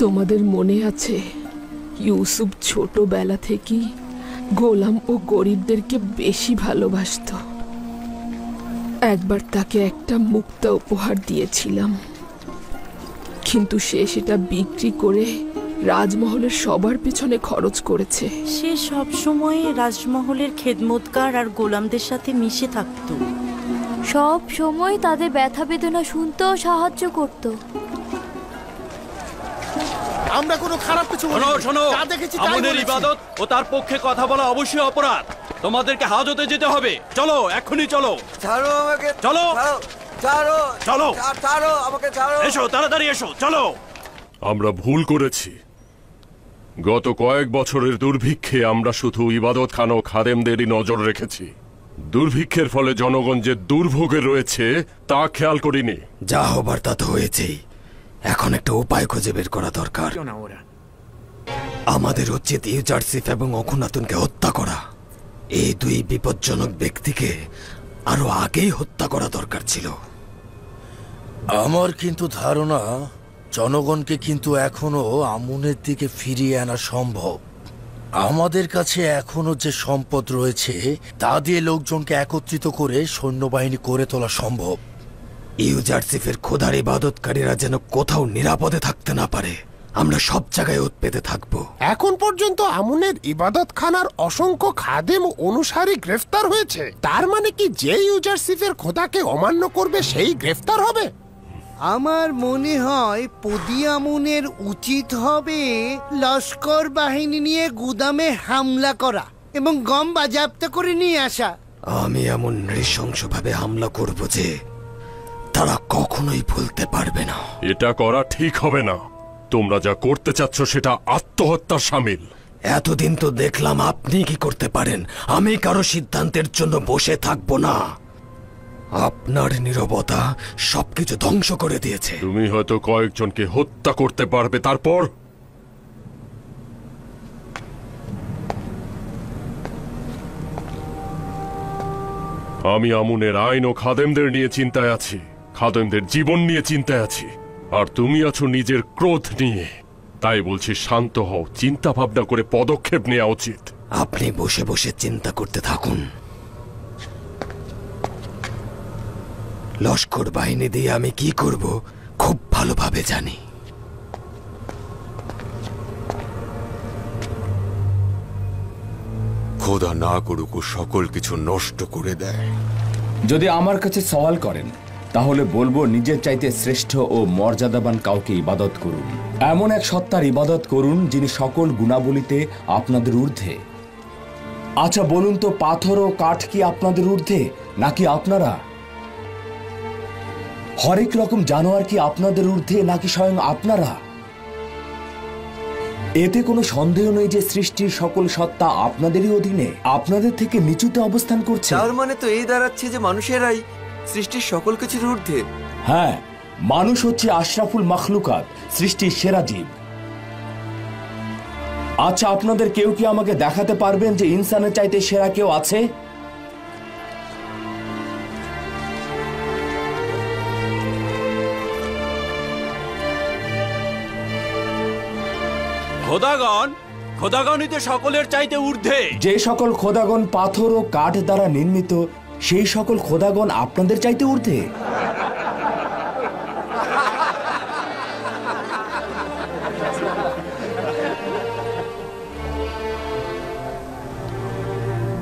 তোমাদের মনে আছে ইউসুফ ছোটবেলা থেকেই গোলাম ও গরিবদেরকে বেশি ভালোবাসতো। একবার তাকে একটা মুক্তা উপহার দিয়েছিলাম, কিন্তু সে সেটা বিক্রি করে রাজমহলের সবার পিছনে খরচ করেছে। সে সব সময় রাজমহলের খেদমতগার আর গোলামদের সাথে মিশে থাকতো, সব সময় তাদের ব্যথা বেদনা শুনতেও সাহায্য করত। আমরা কোনো খারাপ কিছু বলিনি। শোনো, যা দেখেছি তাই আমুনের বলেছি। ইবাদত ও তার পক্ষে কথা বলা অবশ্যই অপরাধ। তোমাদেরকে হাজতে যেতে হবে। চলো, এখনই চলো। ছাড়ো আমাকে, চলো, ছাড়ো, চলো, ছাড়ো আমাকে, ছাড়ো। এসো, তাড়াতাড়ি এসো, চলো। আমরা ভুল করেছি। গত কয়েক বছরের দুর্ভিক্ষে আমরা শুধু ইবাদতখানা ও খাদেমদেরই নজর রেখেছি। দুর্ভিক্ষের ফলে জনগণ যে দুর্ভোগে রয়েছে তা খেয়াল করিনি। যা হবার তা তো হয়েছেই। এখন একটা উপায় খুঁজে বের করা দরকার। আমাদের উচিত ইউজারশিপ এবং অখুনাতুনকে হত্যা করা। এই দুই বিপজ্জনক ব্যক্তিকে আরো আগেই হত্যা করা দরকার ছিল। আমার কিন্তু ধারণা জনগণকে কিন্তু এখনো আমুনের দিকে ফিরিয়ে আনা সম্ভব। আমাদের কাছে এখনো যে সম্পদ রয়েছে তা দিয়ে লোকজনকে একত্রিত করে সৈন্যবাহিনী করে তোলা সম্ভব। ইউজারশিপের খোদার ইবাদতকারীরা যেন কোথাও নিরাপদে থাকতে না পারে। আমরা সব জায়গায় উৎপেতে থাকব। এখন পর্যন্ত আমুনের ইবাদতখানার অসংখ্য খাদেম অনুসারী গ্রেফতার হয়েছে। তার মানে কি যে ইউজারশিপের খোদাকে অমান্য করবে সেই গ্রেফতার হবে? আমার মনে হয় পদিয়ামুনের উচিত হবে লস্কর বাহিনী নিয়ে গুদামে হামলা করা এবং গম বাজেয়াপ্ত করে নিয়ে আসা। আমি এমন নৃশংসভাবে হামলা করব যে তারা কখনোই ভুলতে পারবে না। এটা করা ঠিক হবে না। তোমরা যা করতে চাচ্ছ সেটা আত্মহত্যার শামিল। এতদিন তো দেখলাম আপনি কি করতে পারেন। আমি কারো সিদ্ধান্তের জন্য বসে থাকবো না। আপনার নীরবতা সবকিছু ধ্বংস করে দিয়েছে। তুমি হয়তো কয়েকজনকে হত্যা করতে পারবে, তারপর আমি আমুনের আইন ও খাদেমদের নিয়ে চিন্তায় আছি, খাদেমদের জীবন নিয়ে চিন্তায় আছি। আর তুমি আছো নিজের ক্রোধ নিয়ে। তাই বলছি, শান্ত হও, চিন্তা ভাবনা করে পদক্ষেপ নেওয়া উচিত। আপনি বসে বসে চিন্তা করতে থাকুন। লস্কর বাহিনী দিয়ে আমি কি করব খুব ভালোভাবে জানি। খোদা না করুক ও সকল কিছু নষ্ট করে দেয়। যদি আমার কাছে সওয়াল করেন তাহলে বলবো, নিজের চাইতে শ্রেষ্ঠ ও মর্যাদাবান কাউকে ইবাদত করুন। এমন এক সত্তার ইবাদত করুন যিনি সকল গুণাবলীতে আপনাদের ঊর্ধ্বে। আচ্ছা বলুন তো, পাথর ও কাঠ কি আপনাদের ঊর্ধ্বে নাকি আপনারা? হরেক রকম জানোয়ার কি আপনাদের ঊর্ধ্বে নাকি স্বয়ং আপনারা? এতে কোনো সন্দেহ নেই যে সৃষ্টির সকল সত্তা আপনাদেরই অধীনে, আপনাদের থেকে নিচুতে অবস্থান করছে। তার মানে তো এই দাঁড়াচ্ছে যে মানুষেরাই সৃষ্টির সকল কিছুর ঊর্ধ্বে। হ্যাঁ, মানুষ হচ্ছে আশরাফুল মাখলুকাত, সৃষ্টির সেরা জীব। আচ্ছা, আপনাদের কেউ কি আমাকে দেখাতে পারবেন যে ইনসানের চাইতে সেরা কেউ আছে? খোদাগণই তো সকলের চাইতে ঊর্ধ্বে। যে সকল খোদাগণ পাথর ও কাঠ দ্বারা নির্মিত, সেই সকল খোদাগণ আপনাদের চাইতে ঊর্ধ্বে।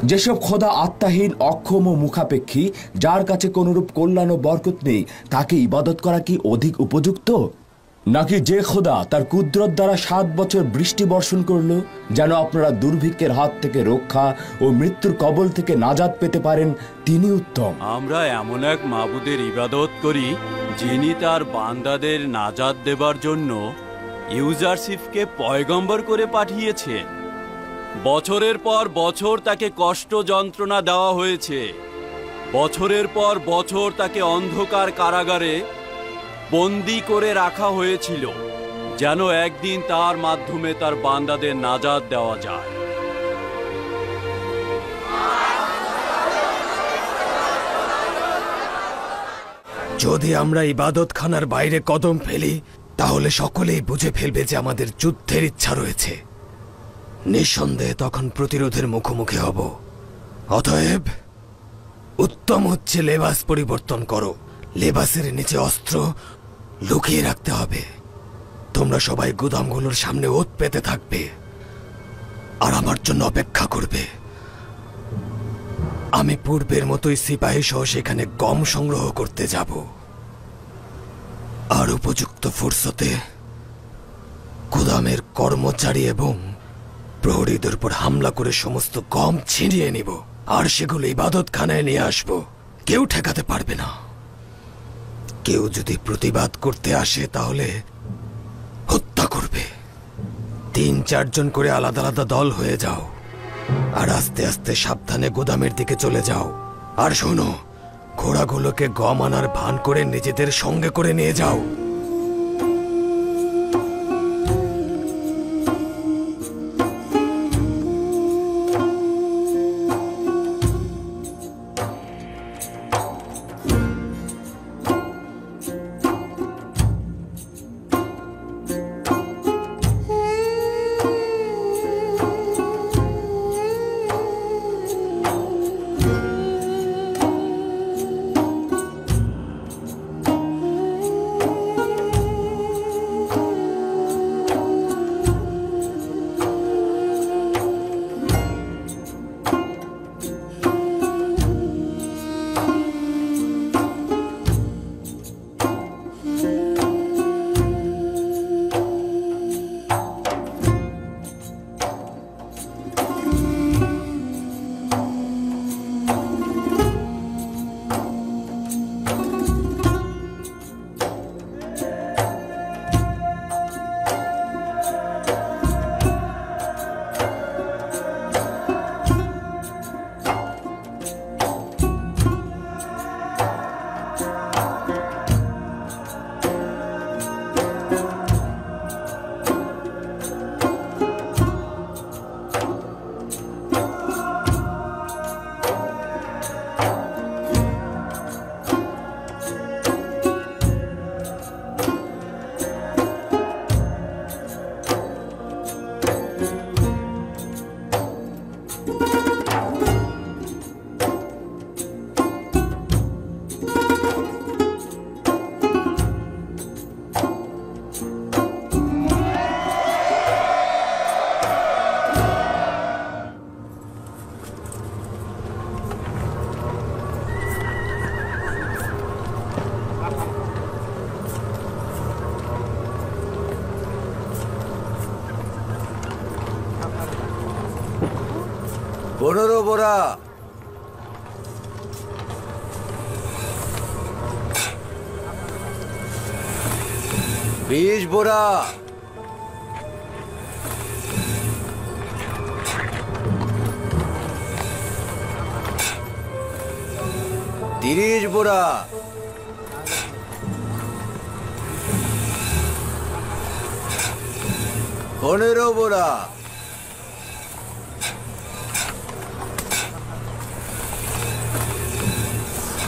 যেসব খোদা আত্মাহীন, অক্ষম ও মুখাপেক্ষী, যার কাছে কোনরূপ কল্যাণ ও বরকত নেই, তাকে ইবাদত করা কি অধিক উপযুক্ত? নাকি যে খোদা তার কুদরত দ্বারা 7 বছর বৃষ্টি বর্ষণ করলো যেন আপনারা দুর্ভিক্ষের হাত থেকে রক্ষা ও মৃত্যুর কবল থেকে নাজাত পেতে পারেন, তিনি উত্তম। আমরা এমন এক মাবুদের ইবাদত করি যিনি তার বান্দাদের নাজাত দেবার জন্য ইউজারশিপকে পয়গম্বর করে পাঠিয়েছেন। বছরের পর বছর তাকে কষ্ট যন্ত্রণা দেওয়া হয়েছে, বছরের পর বছর তাকে অন্ধকার কারাগারে বন্দী করে রাখা হয়েছিল যেন একদিন তার মাধ্যমে তার বান্দাদের নাজাত দেওয়া যায়। যদি আমরা ইবাদতখানার বাইরে কদম ফেলি তাহলে সকলেই বুঝে ফেলবে যে আমাদের যুদ্ধের ইচ্ছা রয়েছে। নিঃসন্দেহে তখন প্রতিরোধের মুখোমুখি হব। অতএব উত্তম হচ্ছে লেবাস পরিবর্তন করো। লেবাসের নিচে অস্ত্র লুকিয়ে রাখতে হবে। তোমরা সবাই গুদামগুলোর সামনে ওত পেতে থাকবে আর আমার জন্য অপেক্ষা করবে। আমি পূর্বের মতোই সিপাহী সহ সেখানে গম সংগ্রহ করতে যাব আর উপযুক্ত ফুরসতে গুদামের কর্মচারী এবং প্রহরীদের উপর হামলা করে সমস্ত গম ছিনিয়ে নিব আর সেগুলো ইবাদতখানায় নিয়ে আসব। কেউ ঠেকাতে পারবে না। কেউ যদি প্রতিবাদ করতে আসে তাহলে হত্যা করবে। 3-4 জন করে আলাদা আলাদা দল হয়ে যাও আর আস্তে আস্তে সাবধানে গোদামের দিকে চলে যাও। আর শোনো, ঘোড়াগুলোকে গম আনার ভান করে নিজেদের সঙ্গে করে নিয়ে যাও। পনেরো বোরা, 20 বোরা, 30 বোরা, 15 বোরা,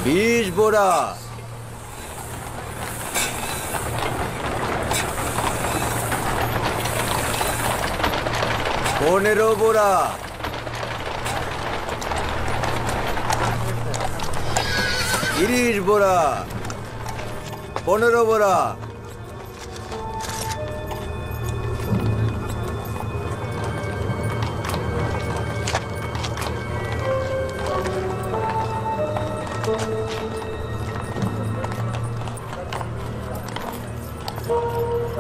20 বোরা, 15 বোরা, 30 বোরা, 15 বোরা, 20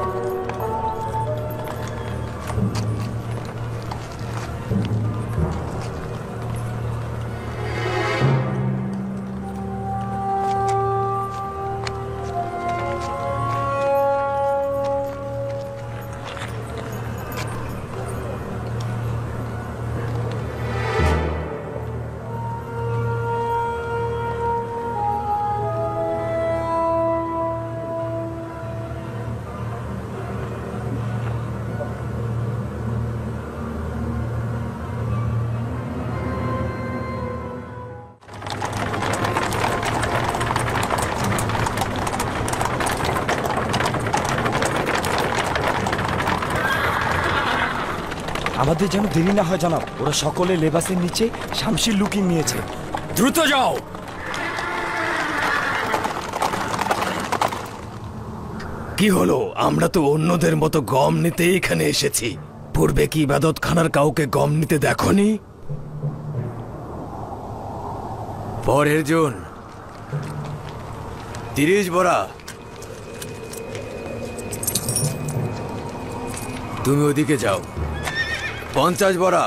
আমাদের যেন দেরি না হয় জনাব, ওরা সকলে লেবাসের নিচে শামশির লুকিয়ে নিয়েছে। দ্রুত যাও। কি হলো? আমরা তো অন্যদের মতো গম নিতে এখানে এসেছি। পূর্বে কি ইবাদতখানার কাউকে গম নিতে দেখনি? পরের জন 30 বোরা। তুমি ওদিকে যাও। 50 বোরা।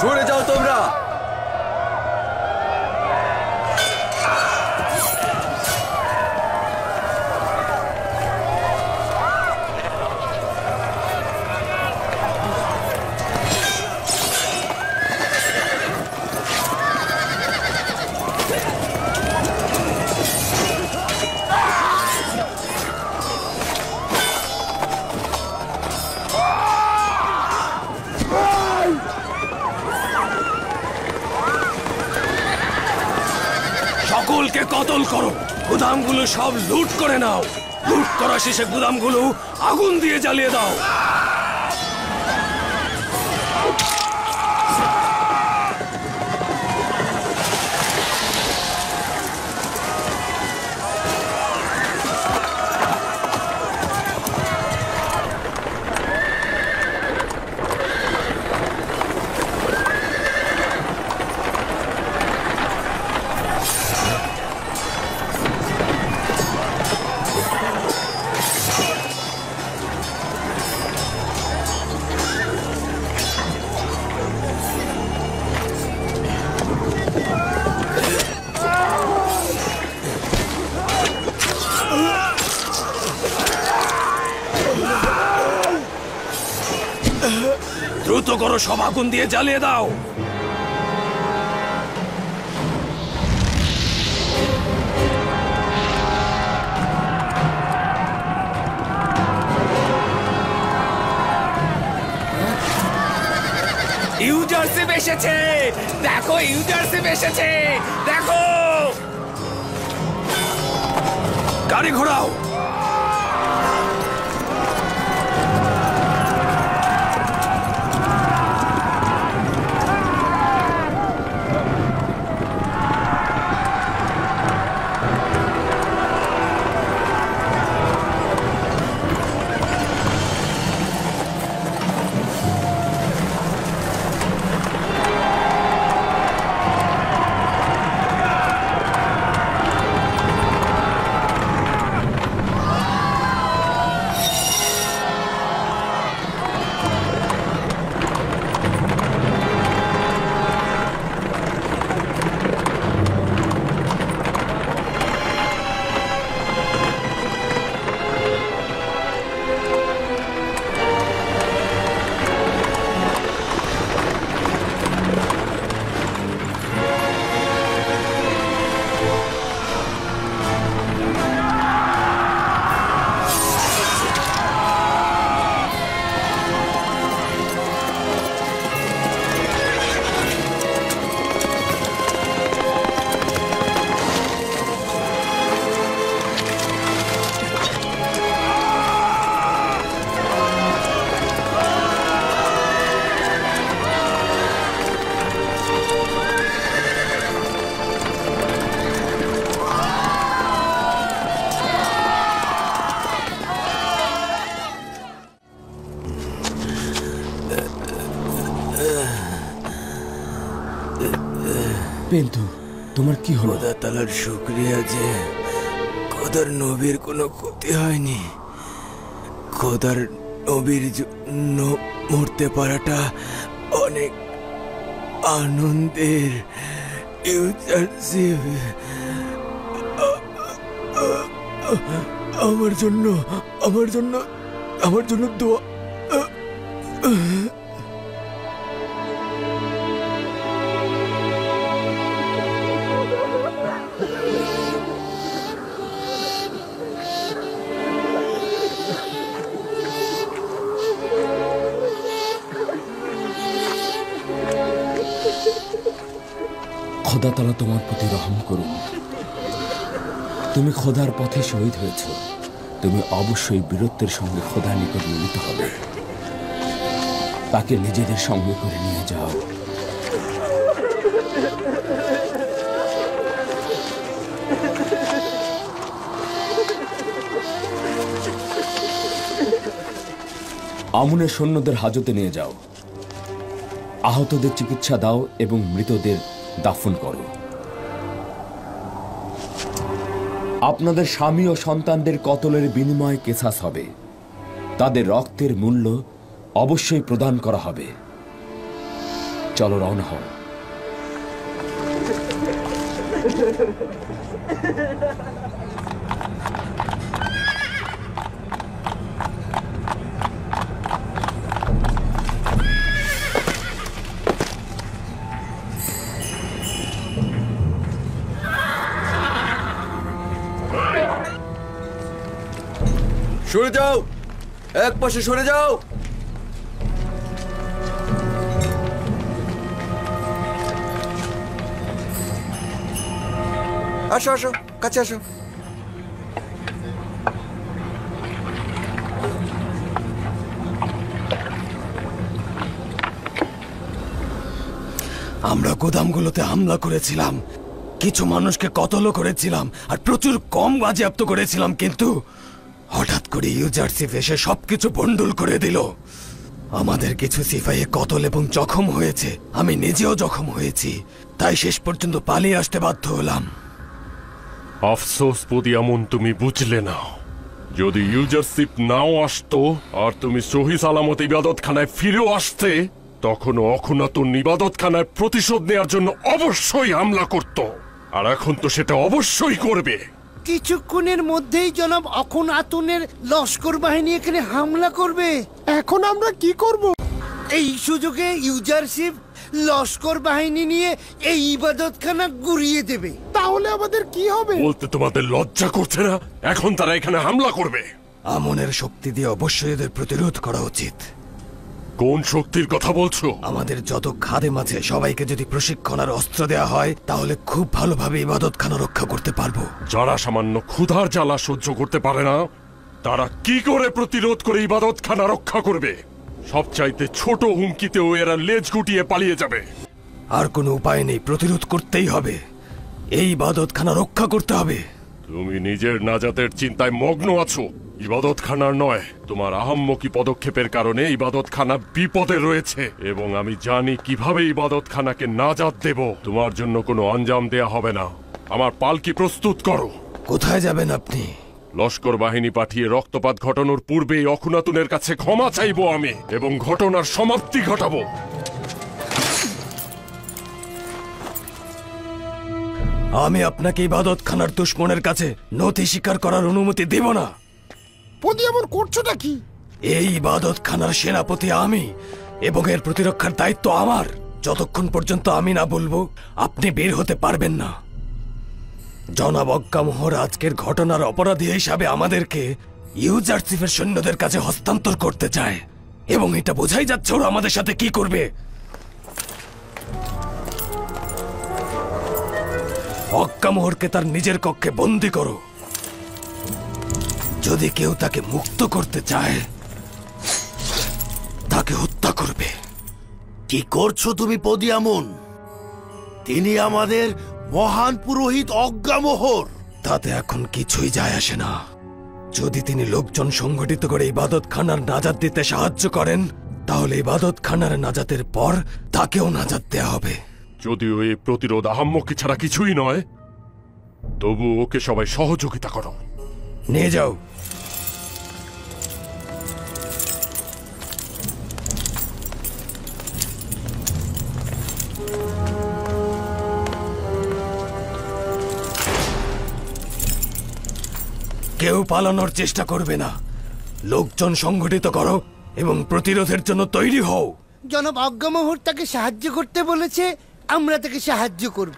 সরে যাও তোমরা। সকলকে কতল করো, গুদামগুলো সব লুট করে নাও। লুট করা শেষে গুদামগুলো আগুন দিয়ে জ্বালিয়ে দাও। দ্রুত করো, সব আগুন দিয়ে জ্বালিয়ে দাও। ইউজারশিপ এসেছে, দেখো ইউজারশিপ এসেছে, দেখো। গাড়ি ঘোরাও। পেন্তু, তোমার কি হলো? খোদা তাআলার শুকরিয়া যে খোদার নবীর কোনো ক্ষতি হয়নি। খোদার নবীর জন্য মরতে পারাটা অনেক আনন্দের। ইউজারশিপ আমার জন্য দোয়া। খোদা তাআলা তোমার প্রতি রহম করুন। তুমি খোদার পথে শহীদ হয়েছ। তুমি অবশ্যই বীরত্বের সঙ্গে খোদার নিকট মিলিত হবে। তাকে নিজেদের সঙ্গে করে নিয়ে যাও। আমুনের সৈন্যদের হাজতে নিয়ে যাও। আহতদের চিকিৎসা দাও এবং মৃতদের দাফন করো। আপনাদের স্বামী ও সন্তানদের কতলের বিনিময়ে কেসাস হবে। তাদের রক্তের মূল্য অবশ্যই প্রদান করা হবে। চলো রওনা হও। সরে যাও, এক পাশে সরে যাও। আসো আসো, কাছে আসো। আমরা গোদামগুলোতে হামলা করেছিলাম, কিছু মানুষকে কতলও করেছিলাম আর প্রচুর কম বাজেয়াপ্ত করেছিলাম, কিন্তু হঠাৎ করে ইউজারশিপ এসে সবকিছু বন্ডুল করে দিল। আমাদের কিছু সিপাহী কতল এবং জখম হয়েছে, আমি নিজেও জখম হয়েছি, তাই শেষ পর্যন্ত পালিয়ে আসতে বাধ্য হলাম। আফসোস পদিয়ামন, তুমি বুঝলে না। যদি ইউজারশিপ নাও আসতো আর তুমি সহি সালামত ইবাদতখানায় ফিরেও আসতে, তখনও অখুনাতুন ইবাদতখানায় প্রতিশোধ নেওয়ার জন্য অবশ্যই হামলা করত। আর এখন তো সেটা অবশ্যই করবে। কিছুক্ষণের মধ্যেই জনাব অখুনাতুনের লস্কর বাহিনী এখানে হামলা করবে। এখন আমরা কি করব? এই সুযোগে ইউজারশিপ লস্কর বাহিনী নিয়ে এই ইবাদতখানা গুড়িয়ে দেবে। তাহলে আমাদের কি হবে? বলতে তোমাদের লজ্জা করছে না? এখন তারা এখানে হামলা করবে। আমনের শক্তি দিয়ে অবশ্যই এদের প্রতিরোধ করা উচিত। কোন শক্তির কথা বলছো? আমাদের যত খাদেম আছে সবাইকে যদি প্রশিক্ষণ আর অস্ত্র দেওয়া হয়, তাহলে খুব ভালোভাবে ইবাদতখানা রক্ষা করতে পারবো। যারা সামান্য ক্ষুধার জ্বালা সহ্য করতে পারে না, তারা কি করে প্রতিরোধ করে ইবাদতখানা রক্ষা করবে? সবচাইতে ছোট হুমকিতেও এরা লেজ গুটিয়ে পালিয়ে যাবে। আর কোনো উপায় নেই, প্রতিরোধ করতেই হবে। এই ইবাদতখানা রক্ষা করতে হবে। তুমি নিজের নাজাতের চিন্তায় মগ্ন আছো, ইবাদতখানার নয়। তোমার আহাম্মকি পদক্ষেপের কারণে ইবাদতখানা বিপদে রয়েছে এবং আমি জানি কিভাবে ইবাদতখানাকে নাজাত দেব। তোমার জন্য কোনো আঞ্জাম দেয়া হবে না। আমার পালকি প্রস্তুত করো। কোথায় যাবেন আপনি? লস্কর বাহিনী পাঠিয়ে রক্তপাত ঘটানোর পূর্বেই অখুনাতুনের কাছে ক্ষমা চাইবো আমি এবং ঘটনার সমাপ্তি ঘটাবো। আমি আপনাকে ইবাদতখানার দুশমনের কাছে নথি স্বীকার করার অনুমতি দেব না। পদিয়ামন করছোটা কি? এই ইবাদতখানার সেনাপতি আমি এবং এর প্রতিরক্ষার দায়িত্ব আমার। যতক্ষণ পর্যন্ত আমি না বলবো, আপনি বের হতে পারবেন না। জনাব অজ্ঞামোহর আজকের ঘটনার অপরাধী হিসাবে আমাদেরকে ইউজারশিপের সৈন্যদের কাছে হস্তান্তর করতে চায় এবং এটা বোঝাই যাচ্ছে ওরা আমাদের সাথে কি করবে। অজ্ঞামোহরকে তার নিজের কক্ষে বন্দী করো। যদি কেউ তাকে মুক্ত করতে চায়, তাকে হত্যা করবে। কি করছো তুমি পদিয়ামন? তিনি আমাদের মহান পুরোহিত অজ্ঞামোহর। তাতে এখন কিছুই যায় আসে না। যদি তিনি লোকজন সংগঠিত করে ইবাদতখানার নাজাত দিতে সাহায্য করেন, তাহলে ইবাদতখানার নাজাতের পর তাকেও নাজাত দেয়া হবে। যদিও এই প্রতিরোধ আহাম্মকি ছাড়া কিছুই নয়, তবু ওকে সবাই সহযোগিতা করো। নিয়ে যাও। কেউ পালানোর চেষ্টা করবে না। লোকজন সংগঠিত করো এবং প্রতিরোধের জন্য তৈরি হও। জনাব অজ্ঞামোহর তাকে সাহায্য করতে বলেছে, আমরা তাকে সাহায্য করব।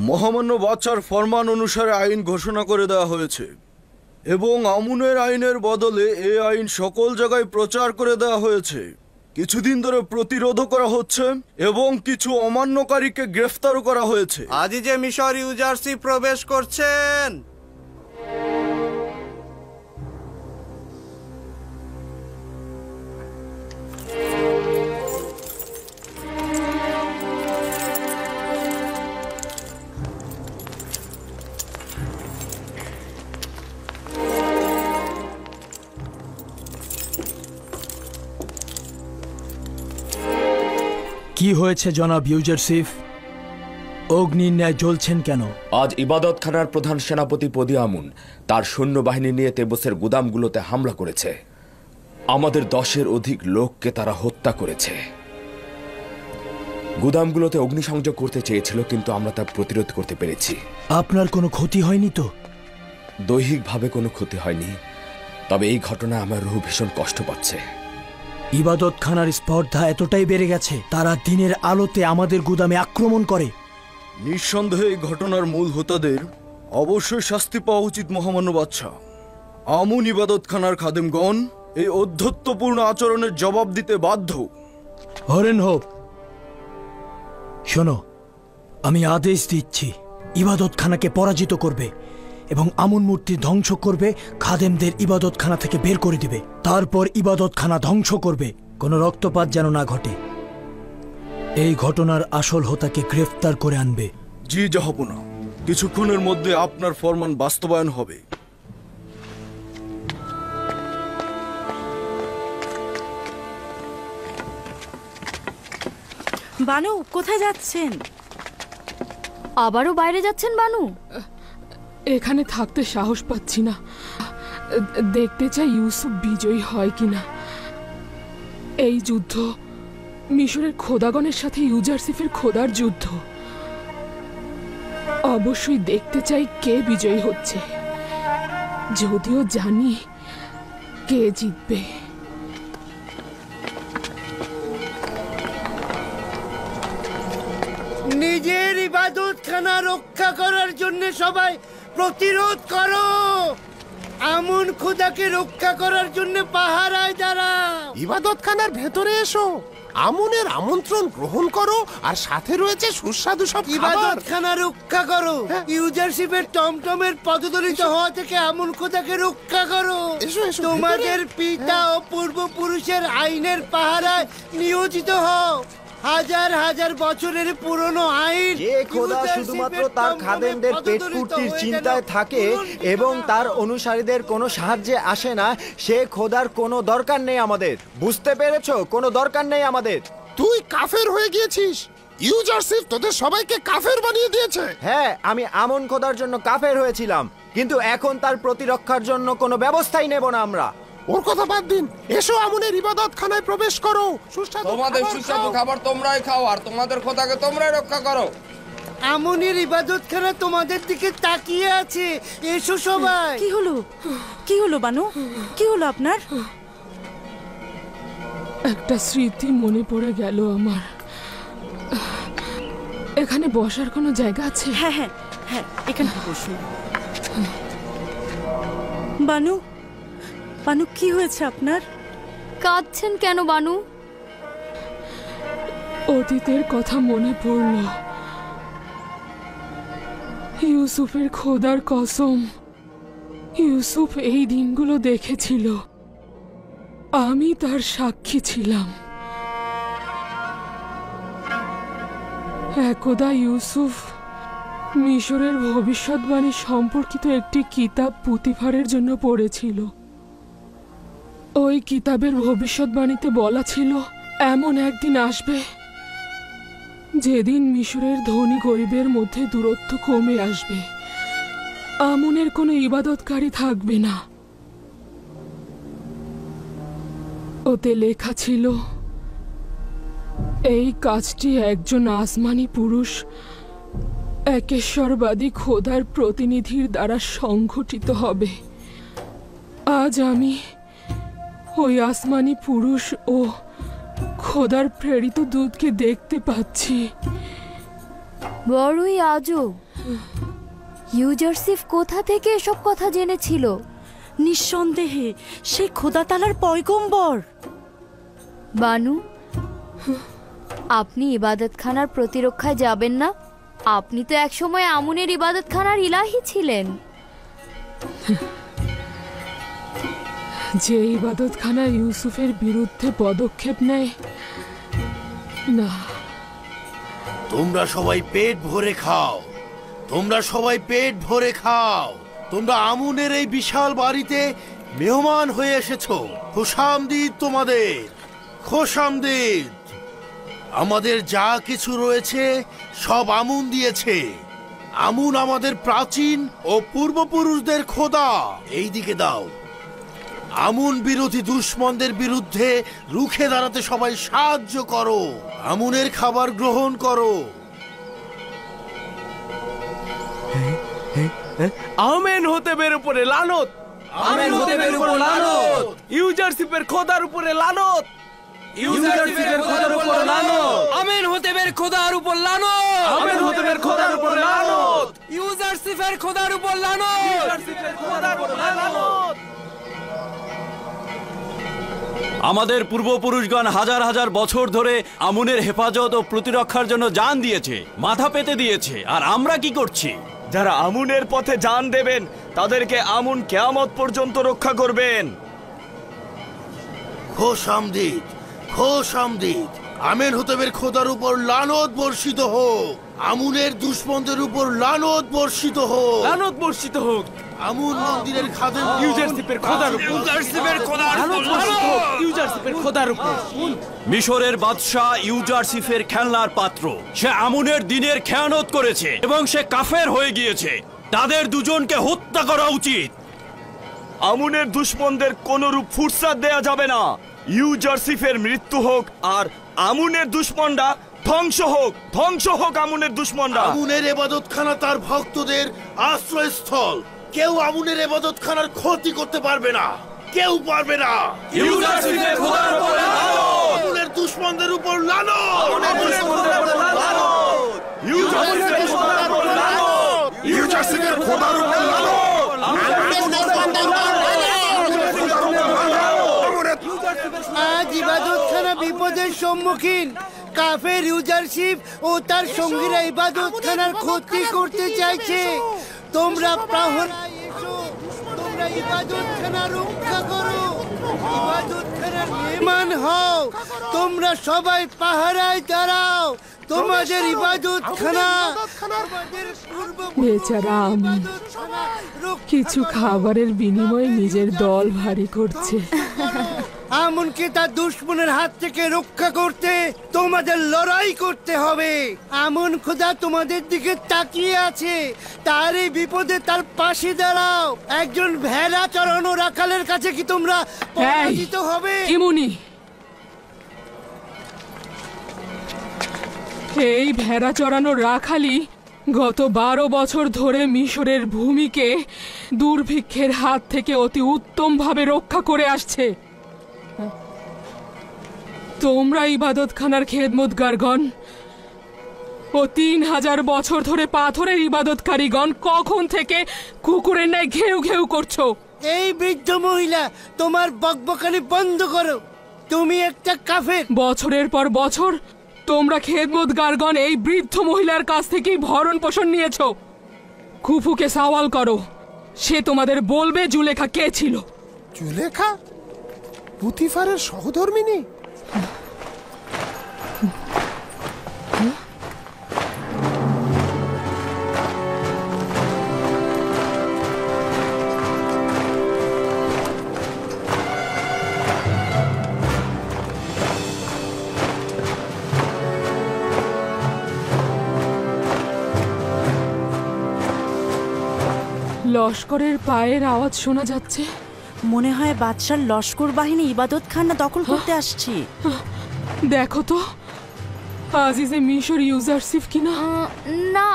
মহামান্য বাদশার ফরমান অনুসারে আইন ঘোষণা করে দেওয়া হয়েছে এবং আমুনের আইনের বদলে এই আইন সকল জায়গায় প্রচার করে দেওয়া হয়েছে। কিছুদিন ধরে প্রতিরোধও করা হচ্ছে এবং কিছু অমান্যকারীকে গ্রেফতারও করা হয়েছে। আজই যে মিশর ইউজারসি প্রবেশ করছেন। কি হয়েছে জনাব ইউজারসিফ? অগ্নির ন্যায় জ্বলছেন কেন? আজ ইবাদতখানার প্রধান সেনাপতি পদি আমুন তার সৈন্যবাহিনী নিয়ে তেবসের গুদামগুলোতে হামলা করেছে। আমাদের 10-এর অধিক লোককে তারা হত্যা করেছে। গুদামগুলোতে অগ্নিসংযোগ করতে চেয়েছিল, কিন্তু আমরা তা প্রতিরোধ করতে পেরেছি। আপনার কোনো ক্ষতি হয়নি তো? দৈহিকভাবে কোনো ক্ষতি হয়নি, তবে এই ঘটনায় আমার রুহ ভীষণ কষ্ট পাচ্ছে। ইবাদতখানার স্পর্ধা এতটাই বেড়ে গেছে, তারা দিনের আলোতে আমাদের গুদামে আক্রমণ করে। নিঃসন্দেহে এই ঘটনার মূল হোতাদের অবশ্যই শাস্তি পাওয়া উচিত মহামান্য বাদশা। আমুন ইবাদতখানার খাদেমগণ এই অধ্যত্বপূর্ণ আচরণের জবাব দিতে বাধ্য। হরেন হোপ, শোনো, আমি আদেশ দিচ্ছি, ইবাদতখানাকে পরাজিত করবে এবং আমুন মূর্তি ধ্বংস করবে, খাদেমদের ইবাদতখানা থেকে বের করে দিবে। তারপর ইবাদতখানা ধ্বংস করবে, কোনো রক্তপাত যেন না ঘটে। এই ঘটনার আসল হোতাকে গ্রেফতার করে আনবে। জি জাহাপনা, কিছুক্ষণের মধ্যে আপনার ফরমান বাস্তবায়ন হবে। বানু, কোথায় যাচ্ছেন? আবারও বাইরে যাচ্ছেন বানু? এখানে থাকতে সাহস পাচ্ছি না। দেখতে চাই ইউসুফ বিজয়ী হয় কিনা। এই যুদ্ধ মিশরের খোদাগণের সাথে ইউজারসিফের খোদার যুদ্ধ। অবশ্যই দেখতে চাই কে বিজয়ী হচ্ছে, যদিও জানি কে জিতবে। নিজের ইবাদতখানা রক্ষা করার জন্য সবাই প্রতিরোধ করো। আমুন খোদাকে রক্ষা করার জন্য পাহারায় দাঁড়াও। ইবাদতখানার ভেতরে এসো, আমুনের আমন্ত্রণ গ্রহণ করো, আর সাথে রয়েছে সুস্বাদু সব খাবার। ইবাদতখানা রক্ষা করো। ইউজারশিপের টমটমের পদদলিত হওয়া থেকে আমুন খোদাকে রক্ষা করো। তোমাদের পিতা ও পূর্বপুরুষের আইনের পাহারায় নিয়োজিত হও। হাজার হাজার বছরের পুরনো আইন। যে খোদা শুধুমাত্র তার খাদেমদের পেট পূর্তির চিন্তায় থাকে এবং তার অনুসারীদের কোনো সাহায্যে আসে না, সে খোদার কোনো দরকার নেই আমাদের। বুঝতে পেরেছো? কোনো দরকার নেই আমাদের। তুই কাফের হয়ে গিয়েছিস। ইউজারসিফ তোদের সবাইকে কাফের বানিয়ে দিয়েছে। হ্যাঁ, আমি আমন খোদার জন্য কাফের হয়েছিলাম, কিন্তু এখন তার প্রতিরক্ষার জন্য কোনো ব্যবস্থাই নেব না আমরা। ওর কথা বাদ দিন, এসো আমুনের ইবাদতখানায় প্রবেশ করো। তোমাদের সুস্বাদু খাবার তোমরাই খাও, আর তোমাদের খোদাকে তোমরাই রক্ষা করো। আমুনের ইবাদতখানা তোমাদের দিকে তাকিয়ে আছে। এসো সবাই। কি হলো? কি হলো বানু? কি হলো আপনার? একটা স্মৃতি মনে পড়ে গেল আমার। এখানে বসার কোনো জায়গা আছে? হ্যাঁ হ্যাঁ হ্যাঁ, এখানে বসুন। বানু, বানু কি হয়েছে আপনার? কাঁদছেন কেন বানু? অতীতের কথা মনে পড়ল। ইউসুফের খোদার কসম, ইউসুফ এই দিনগুলো দেখেছিল, আমি তার সাক্ষী ছিলাম। একদা ইউসুফ মিশরের ভবিষ্যৎবাণী সম্পর্কিত একটি কিতাব পুতিফারের জন্য পড়েছিল। ওই কিতাবের ভবিষ্যৎবাণীতে বলা ছিল এমন একদিন আসবে যেদিন মিশরের ধনী গরিবের মধ্যে দূরত্ব কমে আসবে, আমুনের কোনো ইবাদতকারী থাকবে না। ওতে লেখা ছিল এই কাজটি একজন আসমানি পুরুষ একেশ্বরবাদী খোদার প্রতিনিধির দ্বারা সংঘটিত হবে। আজ আমি ওই আসমানি পুরুষ ও খোদার প্রেরিত দূতকে দেখতে পাচ্ছি। বড়ই আজব, ইউজারসিফ কোথা থেকে এসব কথা জেনেছিল? নিঃসন্দেহে সে খোদা তাআলার পয়গম্বর। বানু, আপনি ইবাদতখানার প্রতিরক্ষায় যাবেন না? আপনি তো একসময় আমুনের ইবাদতখানার ইলাহি ছিলেন। যে ইবাদতখানা ইউসুফের বিরুদ্ধে পদক্ষেপ নেয় না। তোমরা সবাই পেট ভরে খাও, তোমরা সবাই পেট ভরে খাও। তোমরা আমুনের এই বিশাল বাড়িতে মেহমান হয়ে এসেছো। খোশামদিদ তোমাদের, খোশামদিদ। আমাদের যা কিছু রয়েছে সব আমুন দিয়েছে। আমুন আমাদের প্রাচীন ও পূর্বপুরুষদের খোদা। এই দিকে দাও। আমুন বিরোধী দুশ্মনদের বিরুদ্ধে রুখে দাঁড়াতে সবাই সাহায্য করো। আমুনের খাবার গ্রহণ করো। আমেন হতেবের উপরে লানত, আমেন হতেবের উপর লানত, ইউজারশিপের খোদার উপরে লানত, ইউজারশিপের খোদার উপর লানত, আমেন হতেবের খোদার উপর লানত, আমেন হতেবের খোদার উপর লানত, ইউজারশিপের খোদার উপর লানত, ইউজারশিপের খোদার উপর লানত। আমাদের পূর্বপুরুষগণ হাজার হাজার বছর ধরে আমুনের হেফাজত ও প্রতিরক্ষার জন্য জান দিয়েছে, মাথা পেতে দিয়েছে। আর আমরা কি করছি? যারা আমুনের পথে জান দেবেন তাদেরকে আমুন কিয়ামত পর্যন্ত রক্ষা করবেন। খোশামদিদ, খোশামদিদ। আমেন হতেবের খোদার উপর লানত বর্ষিত হোক। আমুনের দুশ্মনদের উপর লানত বর্ষিত হোক, লানত বর্ষিত হোক। আমুন মন্দিরের খাদেম ইউজারশিপের খোদার উপর, ইউজারশিপের খোদার উপর লানত হোক, ইউজারশিপের খোদার উপর। মিশরের বাদশাহ ইউজারশিফের খেলনার পাত্র। সে আমুনের দিনের খেয়ানত করেছে এবং সে কাফের হয়ে গিয়েছে। তাদের দুজনকে হত্যা করা উচিত। আমুনের দুশ্মনদের কোনরূপ ফুরসাত দেয়া যাবে না। ইউজারশিফের মৃত্যু হোক আর আমুনের দুশ্মনরা ধ্বংস হোক, ধ্বংস হোক আমুনের দুশ্মনরা। আমুনের ইবাদতখানা তার ভক্তদের আশ্রয়স্থল। কেউ আমুনের ইবাদতখানার ক্ষতি করতে পারবে না, কেউ পারবে না। ইউজারশিপের খোদার উপর লানত, আমুনের দুশ্মনদের উপর লানত, আমুনের খোদার উপর লানত, ইউজারশিপের খোদার উপর লানত, ইউজারশিপের খোদার উপর লানত। আজ ইবাদতখানা বিপদের সম্মুখীন। কাফের ইউজারশিপ ও তার সঙ্গীরা ইবাদতখানার ক্ষতি করতে চাইছে। তোমরা প্রহরায় এসো, তোমরা ইবাদতখানা রক্ষা করো, ইবাদতখানার মেহমান হও। তোমরা সবাই পাহারায় দাঁড়াও। তোমাদের ইবাদতখানা, বেচারা আমুন কিছু খাবারের বিনিময়ে নিজের দল ভারী করছে। আমুনকে তার দুশ্মনের হাত থেকে রক্ষা করতে তোমাদের লড়াই করতে হবে। আমুন খোদা তোমাদের দিকে তাকিয়ে আছে। তার এই বিপদে তার পাশে দাঁড়াও। একজন ভেড়া চড়ানো রাখালের কাছে কি তোমরা পরাজিত হবে? ইমুনি, এই ভেড়া চড়ানো রাখালি গত 12 বছর ধরে মিশরের ভূমিকে দুর্ভিক্ষের হাত থেকে অতি উত্তমভাবে রক্ষা করে আসছে। তোমরা ইবাদতখানার খেদমতগারগণ ও 3000 বছর ধরে পাথরের ইবাদতকারীগণ কখন থেকে কুকুরের ন্যায় ঘেউ ঘেউ করছো? এই বৃদ্ধ মহিলা, তোমার বকবকানি বন্ধ করো। তুমি একটা কাফের। বছরের পর বছর তোমরা খেদমতগারগণ এই বৃদ্ধ মহিলার কাছ থেকেই ভরণ পোষণ নিয়েছো। খুফুকে সওয়াল করো, সে তোমাদের বলবে জুলেখা কে ছিল। জুলেখা পুতিফারের সহধর্মিনী? লস্করের পায়ের আওয়াজ শোনা যাচ্ছে। মনে হয় বাদশার লস্কর বাহিনী ইবাদতখানা দখল করতে আসছে। দেখো তো আজিজে মিশর ইউজারশিপ কিনা। না,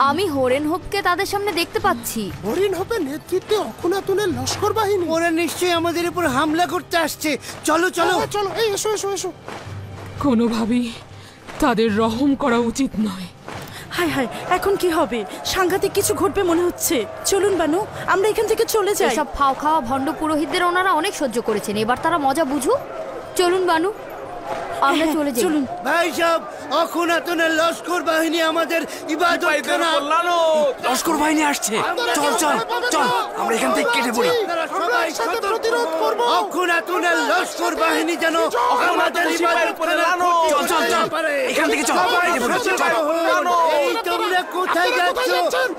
আমি হরেন হোপকে তাদের সামনে দেখতে পাচ্ছি। হরেন হোপের নেতৃত্বে অখুনাতুনের লস্কর বাহিনী। ওরা নিশ্চয়ই আমাদের উপর হামলা করতে আসছে। চলো চলো চলো, এই এসো এসো এসো। কোনোভাবেই তাদের রহম করা উচিত নয়। হায় হায়, এখন কি হবে? সাংঘাতিক কিছু ঘটবে মনে হচ্ছে। চলুন বানু, আমরা এখান থেকে চলে যাই। এসব ফাও খাওয়া ভণ্ড পুরোহিতদের ওনারা অনেক সহ্য করেছেন, এবার তারা মজা বুঝুক। চলুন বানু, আমরা চলে যাই। চলুন ভাই সব, অখুনাতুনের লস্কর বাহিনী আমাদের ইবাদতখানা। লস্কর বাহিনী আসছে। চল চল চল, আমরা এখান থেকে কেটে পড়ি। সবাই প্রতিরোধ করব। অখুনাতুনের লস্কর বাহিনী যেন আমাদের ইবাদতখানা। চল চল চল, এখান থেকে চল। এই তোমরা কোথায় যাচ্ছ?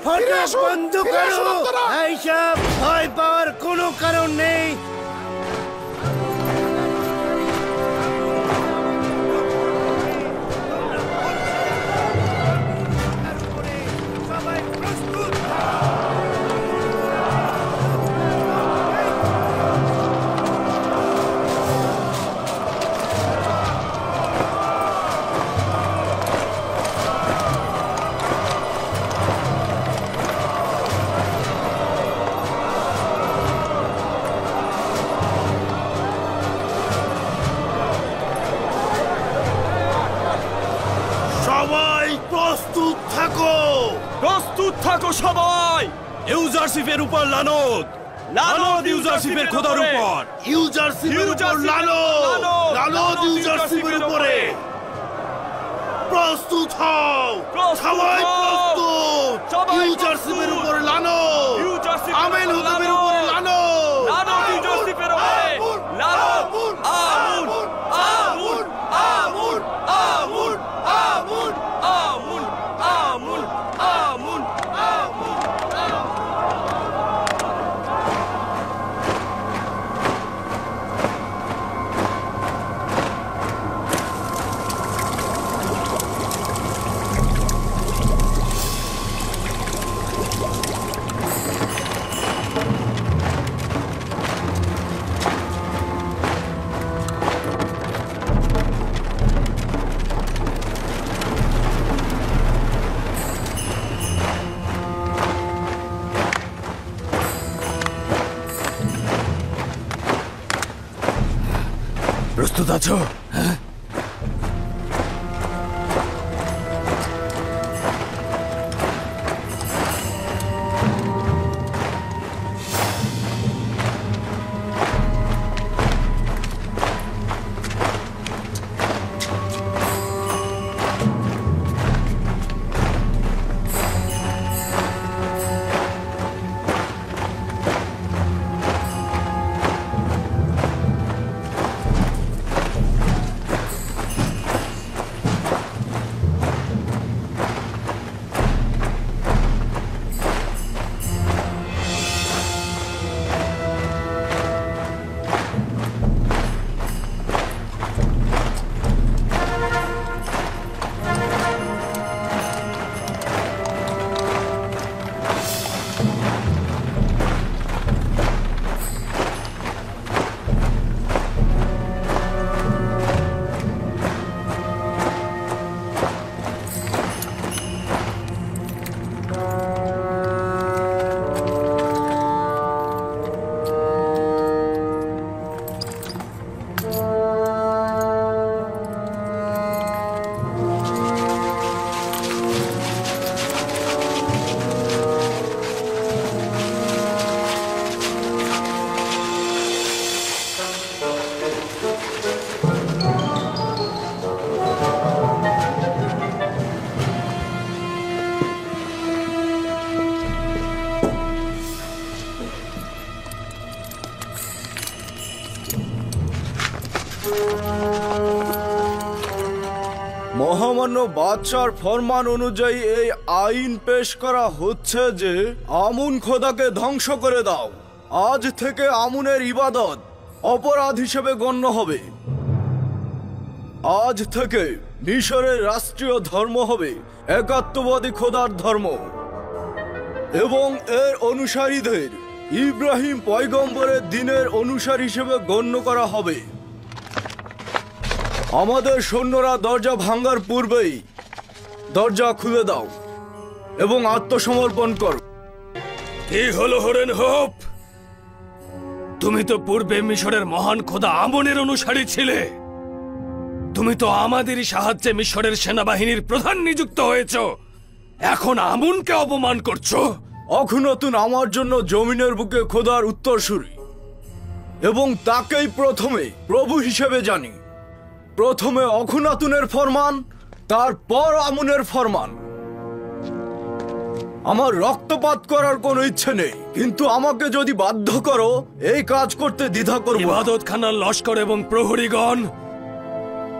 ফটক বন্ধ করো। এই সব ভয় পাওয়ার কোনো কারণ নেই। সবাই প্রস্তুত থাকো। প্রস্তুত থাকো সবাই। ইউজারশিপের উপর লানত, লানত ইউজারশিপের খোদার উপর। ইউজারশিপের উপর লানত, লানত ইউজারশিপের উপরে। প্রস্তুত হও, সবাই প্রস্তুত। ইউজারশিপের উপর লানত, আমেন হুদামের উপর লানত, লানত ইউজারশিপের উপরে লানত। আমুন আমুন আমুন আমুন আমুন আমুন আমুন আমুন আমুন। প্রস্তুত আছো? হ্যাঁ, মহামান্য বাদশার ফরমান অনুযায়ী এই আইন পেশ করা হচ্ছে যে আমুন খোদাকে ধ্বংস করে দাও। আজ থেকে আমুনের ইবাদত অপরাধ হিসেবে গণ্য হবে। আজ থেকে মিশরের রাষ্ট্রীয় ধর্ম হবে একাত্মবাদী খোদার ধর্ম। এবং এর অনুসারীদের ইব্রাহিম পয়গম্বরের দিনের অনুসারী হিসেবে গণ্য করা হবে। আমাদের সৈন্যরা দরজা ভাঙার পূর্বেই দরজা খুলে দাও এবং আত্মসমর্পণ করো। কি হলো হরেন হোপ? তুমি তো পূর্বে মিশরের মহান খোদা আমনের অনুসারী ছিলে। তুমি তো আমাদেরই সাহায্যে মিশরের সেনাবাহিনীর প্রধান নিযুক্ত হয়েছ। এখন আমনকে অপমান করছো। অখুনাতুন আমার জন্য জমিনের বুকে খোদার উত্তরসূরি এবং তাকেই প্রথমে প্রভু হিসেবে জানি। প্রথমে অখুনাতুনের ফরমান, তারপর আমনের ফরমান। আমার রক্তপাত করার কোনো ইচ্ছে নেই, কিন্তু আমাকে যদি বাধ্য করো এই কাজ করতে দ্বিধা করব। ইবাদত খানার লস্কর এবং প্রহরীগণ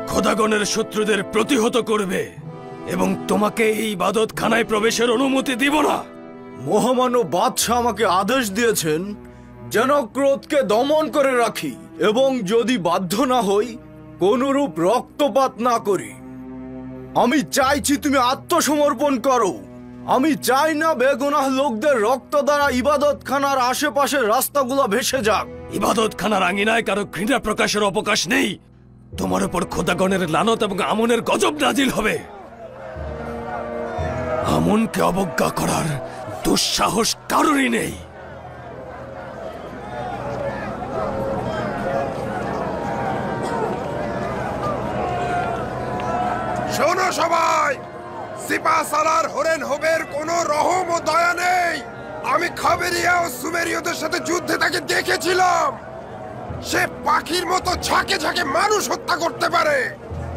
খোদাগণের শত্রুদের প্রতিহত করবে এবং তোমাকে এই ইবাদত খানায় প্রবেশের অনুমতি দিব না। মহামান্য বাদশাহ আমাকে আদেশ দিয়েছেন যেন ক্রোধকে দমন করে রাখি এবং যদি বাধ্য না হই কোনরূপ রক্তপাত না করি। আমি চাইছি তুমি আত্মসমর্পণ করো। আমি চাই না বেগুনাহ লোকদের রক্ত দ্বারা ইবাদতখানার আশেপাশের রাস্তাগুলো ভেসে যাক। ইবাদতখানার আঙিনায় কারো ঘৃণা প্রকাশের অবকাশ নেই। তোমার উপর খোদাগণের লানত এবং আমনের গজব নাজিল হবে। আমনকে অবজ্ঞা করার দুঃসাহস কারোরই নেই। শোনো সবাই, সিপা সালার হরেন হোবের কোনো রহম ও দয়া নেই। আমি খাবেরিয়া ও সুমেরীয়দের সাথে যুদ্ধে তাকে দেখেছিলাম। সে পাখির মতো ঝাঁকে ঝাঁকে মানুষ হত্যা করতে পারে।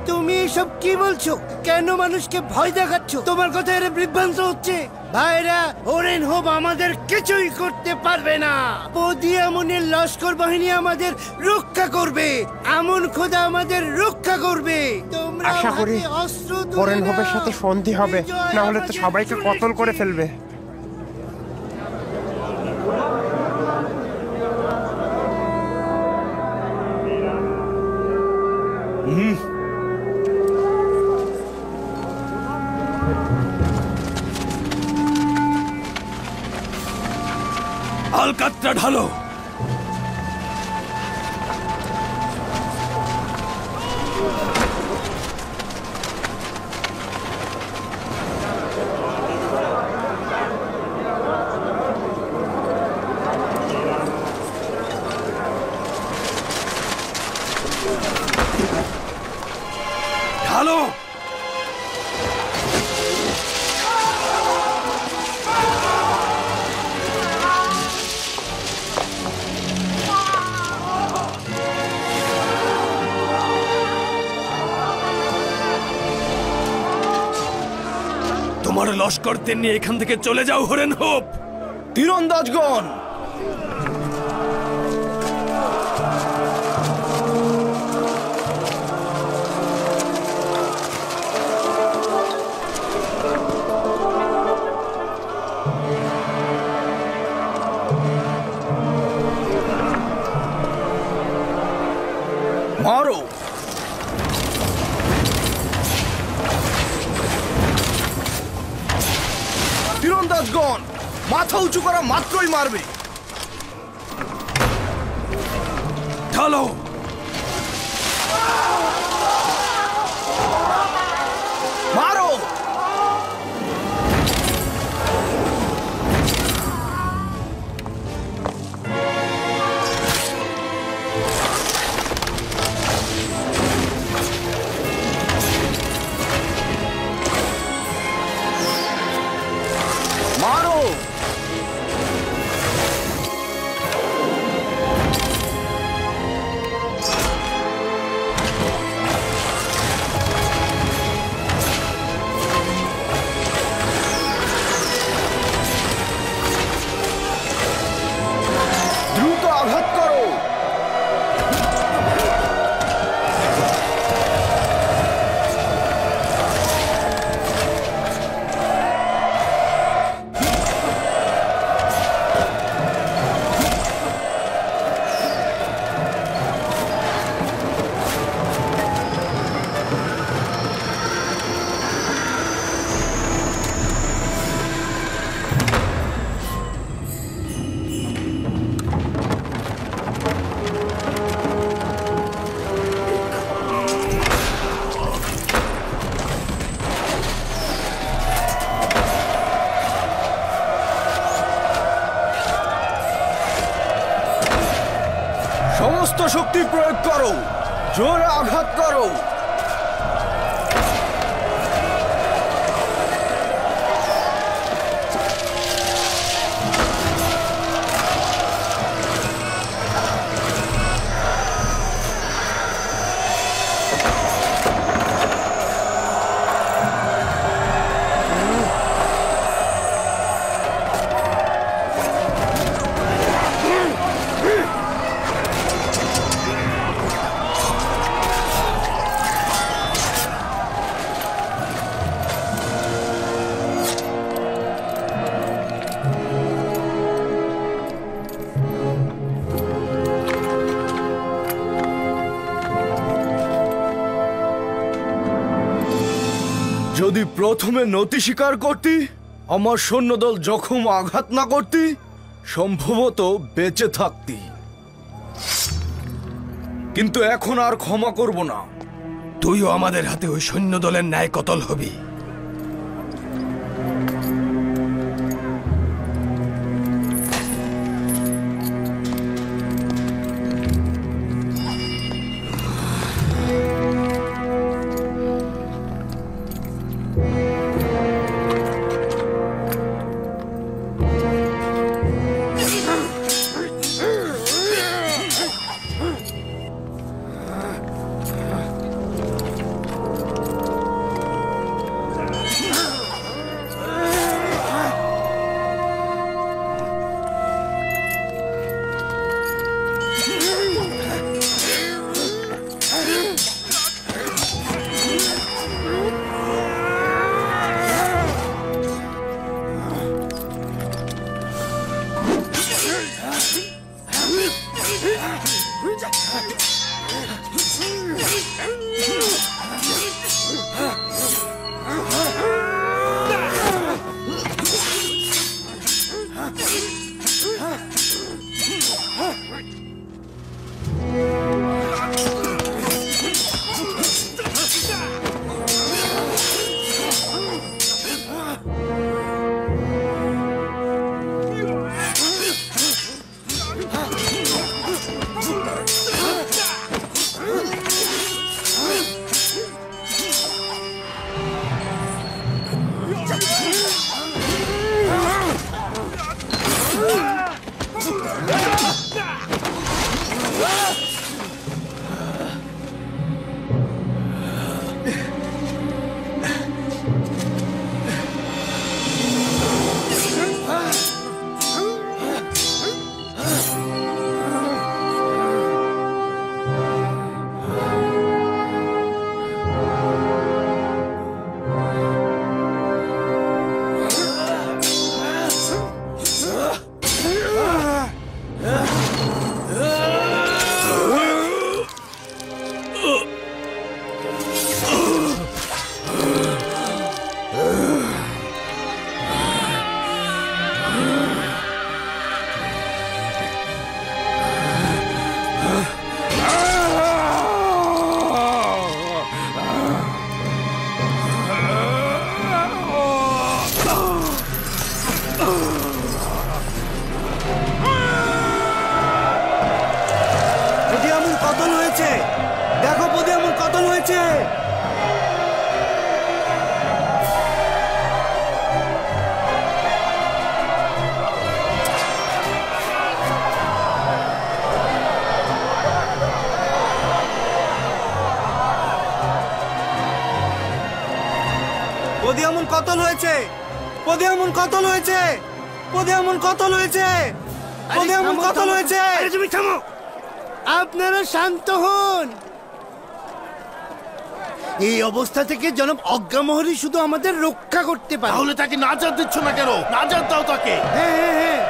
তুমি এসব কি বলছো? কেন মানুষকে ভয় দেখাচ্ছ? তোমার কথা এর বিভ্রান্ত হচ্ছে। ভাইরা, হরেন হোব আমাদের কিছুই করতে পারবে না। বদি আমনের লস্কর বাহিনী আমাদের রক্ষা করবে। আমন খোদা আমাদের রক্ষা করবে। তোমরা আশা করি হাতে অস্ত্র তুলে হরেন হোবের নাও। সাথে সন্ধি হবে, না হলে তো সবাইকে কতল করে ফেলবে। আলকাত্রা ঢালো। ঢালো। তোমার লস্করদের নিয়ে এখান থেকে চলে যাও হরেন হোপ। তীরন্দাজগণ, মারো। তীরন্দাজগণ, মাথা উঁচু করা মাত্রই মারবে। ঢালো। মারো। মারো। সমস্ত শক্তি প্রয়োগ করো, জোরে আঘাত করো। যদি প্রথমে নতি স্বীকার করতি, আমার সৈন্যদল জখম আঘাত না করতি, সম্ভবত বেঁচে থাকতি। কিন্তু এখন আর ক্ষমা করব না। তুইও আমাদের হাতে ওই সৈন্যদলের ন্যায় কতল হবি। পদিয়ামুন কতল হয়েছে, পদিয়ামুন কতল হয়েছে, পদিয়ামুন কতল হয়েছে, পদিয়ামুন কতল হয়েছে। তুমি থামো, আপনারা শান্ত হন। এই অবস্থা থেকে জনাব অজ্ঞামোহরই শুধু আমাদের রক্ষা করতে পারে। তাহলে তাকে নাজাত দিচ্ছ না কেন? নাজাত দাও তাকে। হ্যাঁ হ্যাঁ হ্যাঁ,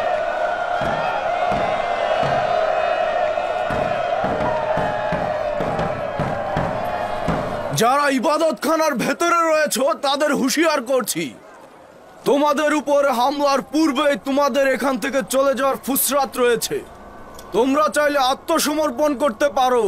যারা ইবাদতখানার ভেতরে রয়েছে তাদের হুঁশিয়ার করছি, তোমাদের উপর হামলার পূর্বে তোমাদের এখান থেকে চলে যাওয়ার ফুসরাত রয়েছে। তোমরা চাইলে আত্মসমর্পণ করতে পারো।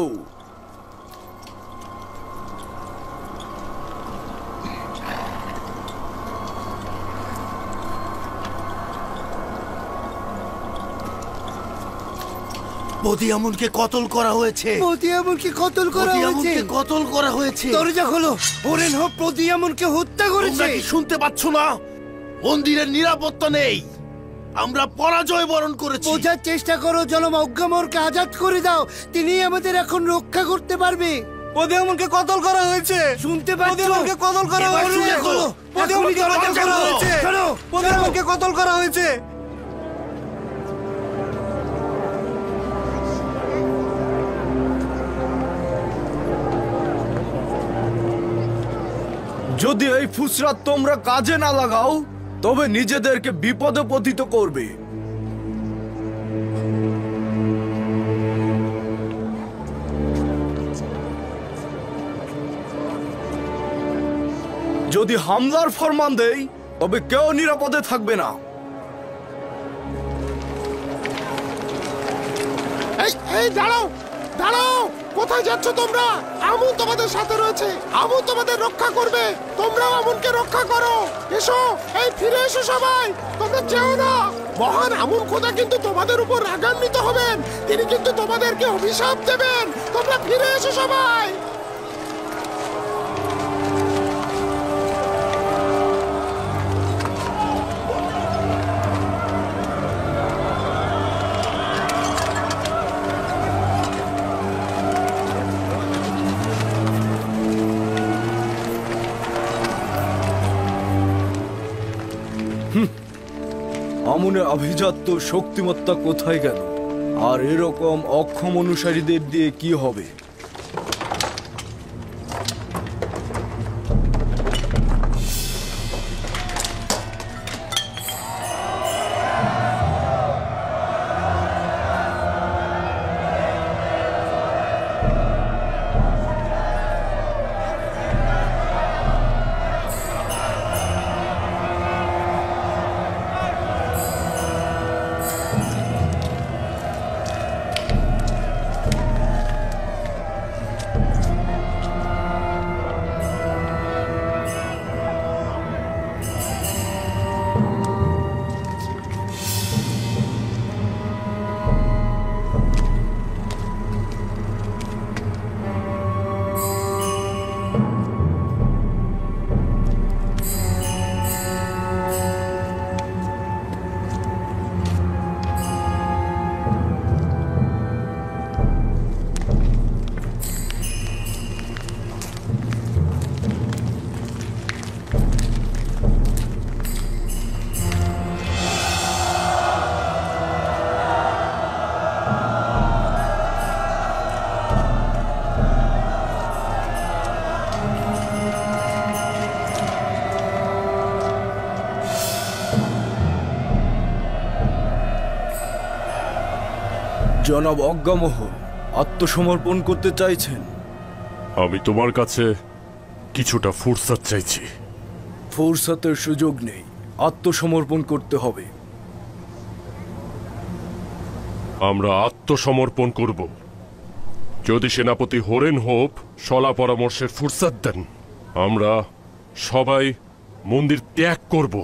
বদিয়ামুনকে কতল করা হয়েছে। প্রদিয়ামনকে কতল করা হয়েছে। বদিয়ামুনকে কতল করা হয়েছে। দরজা খোলো। হরেন হোপ প্রদিয়ামনকে হত্যা করেছে। তোমরা কি শুনতে পাচ্ছ না? মন্দিরের নিরাপত্তা নেই। আমরা পরাজয় বরণ করেছি। বোঝার চেষ্টা করো, জনাব অজ্ঞামোহরকে আজাদ করে দাও। তিনি আমাদের এখন রক্ষা করতে পারবে। প্রদিয়ামনকে কতল করা হয়েছে। শুনতে পাচ্ছ? প্রদিয়ামনকে কতল করা এবার হয়েছে। শুনে খোলো। প্রদিয়ামনকে কতল করা হয়েছে। চলো, প্রদিয়ামনকে কতল করা হয়েছে। যদি এই ফুসরাত তোমরা কাজে না লাগাও তবে নিজেদেরকে বিপদে পতিত করবে। যদি হামলার ফরমান দেই তবে কেউ নিরাপদে থাকবে না। এই দাঁড়াও, দাঁড়াও, কোথায় যাচ্ছ তোমরা? আমুন তোমাদের সাথে রয়েছে। আমুন তোমাদের রক্ষা করবে। তোমরাও আমুনকে রক্ষা করো। এসো, এই ফিরে এসো সবাই। তোমরা যেও না। মহান আমুন খোদা কিন্তু তোমাদের উপর রাগান্বিত হবেন। তিনি কিন্তু তোমাদেরকে অভিশাপ দেবেন। তোমরা ফিরে এসো সবাই। আমুনের আভিজাত্য শক্তিমত্তা কোথায় গেল? আর এরকম অক্ষম অনুসারীদের দিয়ে কি হবে? জনাব অজ্ঞামোহর আত্মসমর্পণ করতে চাইছেন? আমি তোমার কাছে কিছুটা ফুরসাত চাইছি। ফুরসাতের সুযোগ নেই, আত্মসমর্পণ করতে হবে। আমরা আত্মসমর্পণ করব যদি সেনাপতি হরেন হোপ সলা পরামর্শের ফুরসাত দেন। আমরা সবাই মন্দির ত্যাগ করব।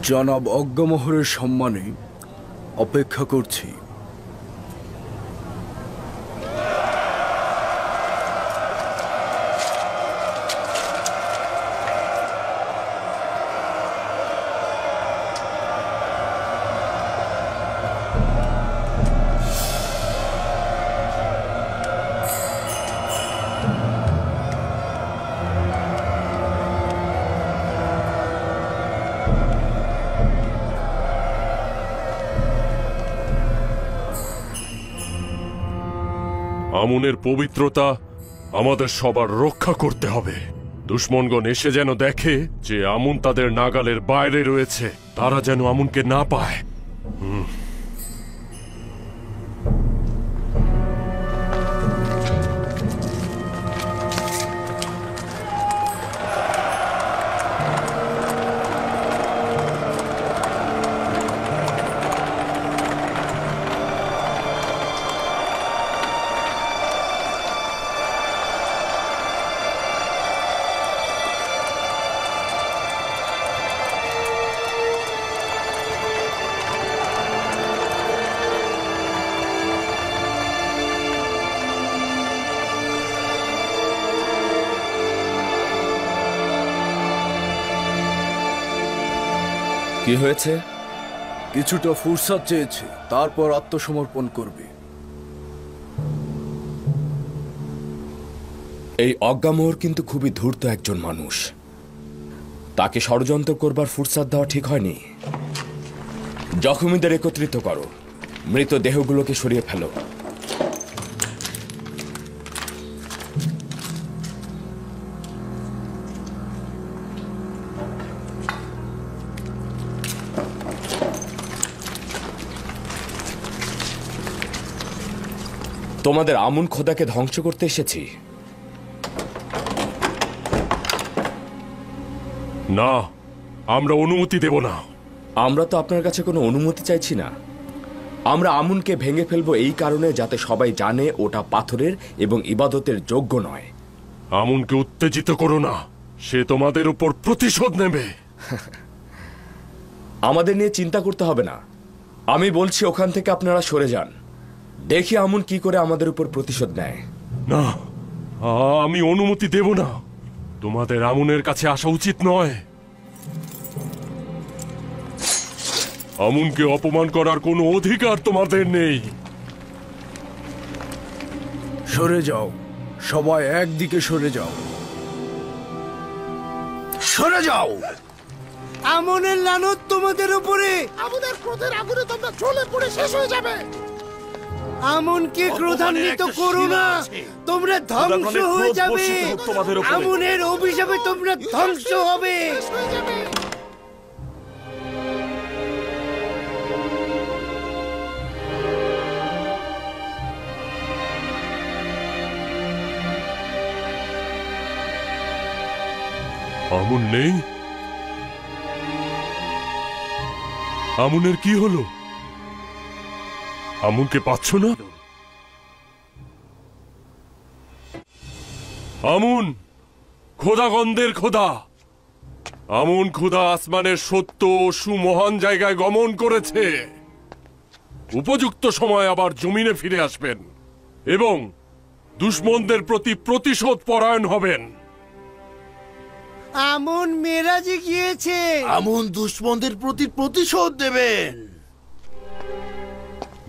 জনাব অজ্ঞামোহরের সম্মানে অপেক্ষা করছি। আমুনের পবিত্রতা আমাদের সবার রক্ষা করতে হবে। দুশ্মনগণ এসে যেন দেখে যে আমুন তাদের নাগালের বাইরে রয়েছে, তারা যেন আমুনকে না পায়। কি হয়েছে? কিছুটা ফুরসাদ চেয়েছে, তারপর আত্মসমর্পণ করবে। এই অজ্ঞামোহর কিন্তু খুবই ধূর্ত একজন মানুষ। তাকে ষড়যন্ত্র করবার ফুরসাদ দেওয়া ঠিক হয়নি। জখমীদের একত্রিত করো, মৃত দেহগুলোকে সরিয়ে ফেলো। তোমাদের আমুন খোদাকে ধ্বংস করতে এসেছি। না, আমরা অনুমতি দেব না। আমরা তো আপনার কাছে কোনো অনুমতি চাইছি না। আমরা আমুনকে ভেঙে ফেলবো এই কারণে যাতে সবাই জানে ওটা পাথরের এবং ইবাদতের যোগ্য নয়। আমুনকে উত্তেজিত করো না, সে তোমাদের উপর প্রতিশোধ নেবে। আমাদের নিয়ে চিন্তা করতে হবে না। আমি বলছি ওখান থেকে আপনারা সরে যান, দেখি আমুন কি করে আমাদের উপর প্রতিশোধ নেয়। না, আমি অনুমতি দেব না। তোমাদের আমুনের কাছে আসা উচিত নয়। আমুনকে অপমান করার কোনো অধিকার তোমাদের নেই। সরে যাও, সবাই একদিকে সরে যাও। সরে যাও। আমনের লানত তোমাদের উপরে। আমাদের ক্রোধের আগুনে তোমরা জ্বলে পড়ে শেষ হয়ে যাবে। আমনকে ক্রোধান্বিত করো না, তোমরা ধ্বংস হয়ে যাবে। আমনের অভিশাপে তোমরা ধ্বংস হবে। আমুন নেই? আমুনের কি হলো? আমুনকে পাচ্ছ না? আমুন খোদাগণদের খোদা। আমুন খোদা আসমানের সত্য ও সুমহান জায়গায় গমন করেছে। উপযুক্ত সময় আবার জমিনে ফিরে আসবেন এবং দুশমনদের প্রতি প্রতিশোধ পরায়ণ হবেন। আমন মেরাজে গিয়েছে। আমন দুশমনদের প্রতি প্রতিশোধ দেবেন।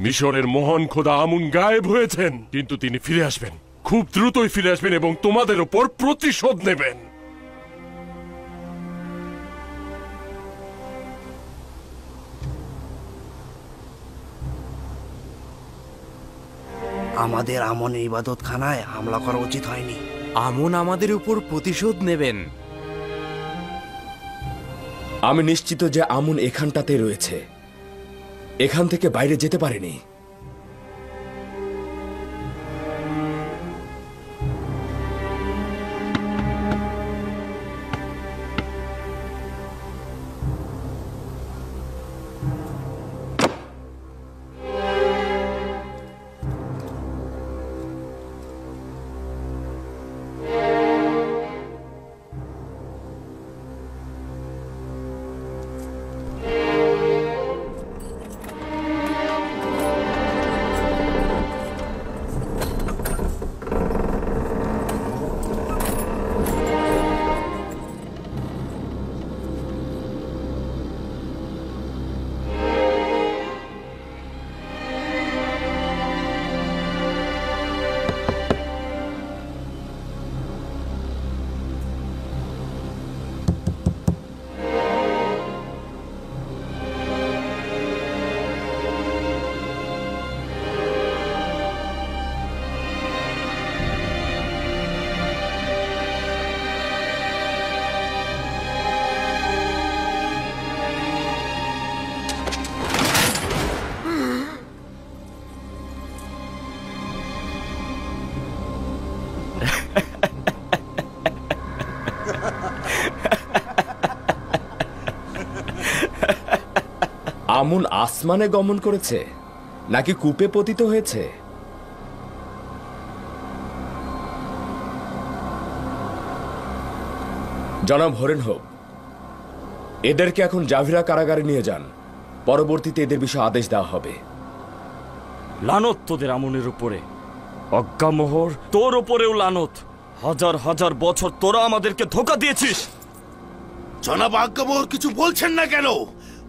মিশরের মহান খোদা আমুন গায়েব হয়েছেন, কিন্তু তিনি ফিরে আসবেন, খুব দ্রুতই ফিরে আসবেন এবং তোমাদের উপর প্রতিশোধ নেবেন। আমাদের আমনের ইবাদত খানায় হামলা করা উচিত হয়নি। আমন আমাদের উপর প্রতিশোধ নেবেন। আমি নিশ্চিত যে আমুন এখানটাতে রয়েছে, এখান থেকে বাইরে যেতে পারেনি। আমুন আসমানে গমন করেছে নাকি কূপে পতিত হয়েছে? জনাব হরেন হোক, এদেরকে এখন জাভিরা কারাগারে নিয়ে যান। পরবর্তীতে এদের বিষয়ে আদেশ দেওয়া হবে। লানত তোদের আমনের উপরে। অজ্ঞামোহর, তোর উপরেও লানত। হাজার হাজার বছর তোরা আমাদেরকে ধোঁকা দিয়েছিস। জনাব আজ্ঞামোহর কিছু বলছেন না কেন?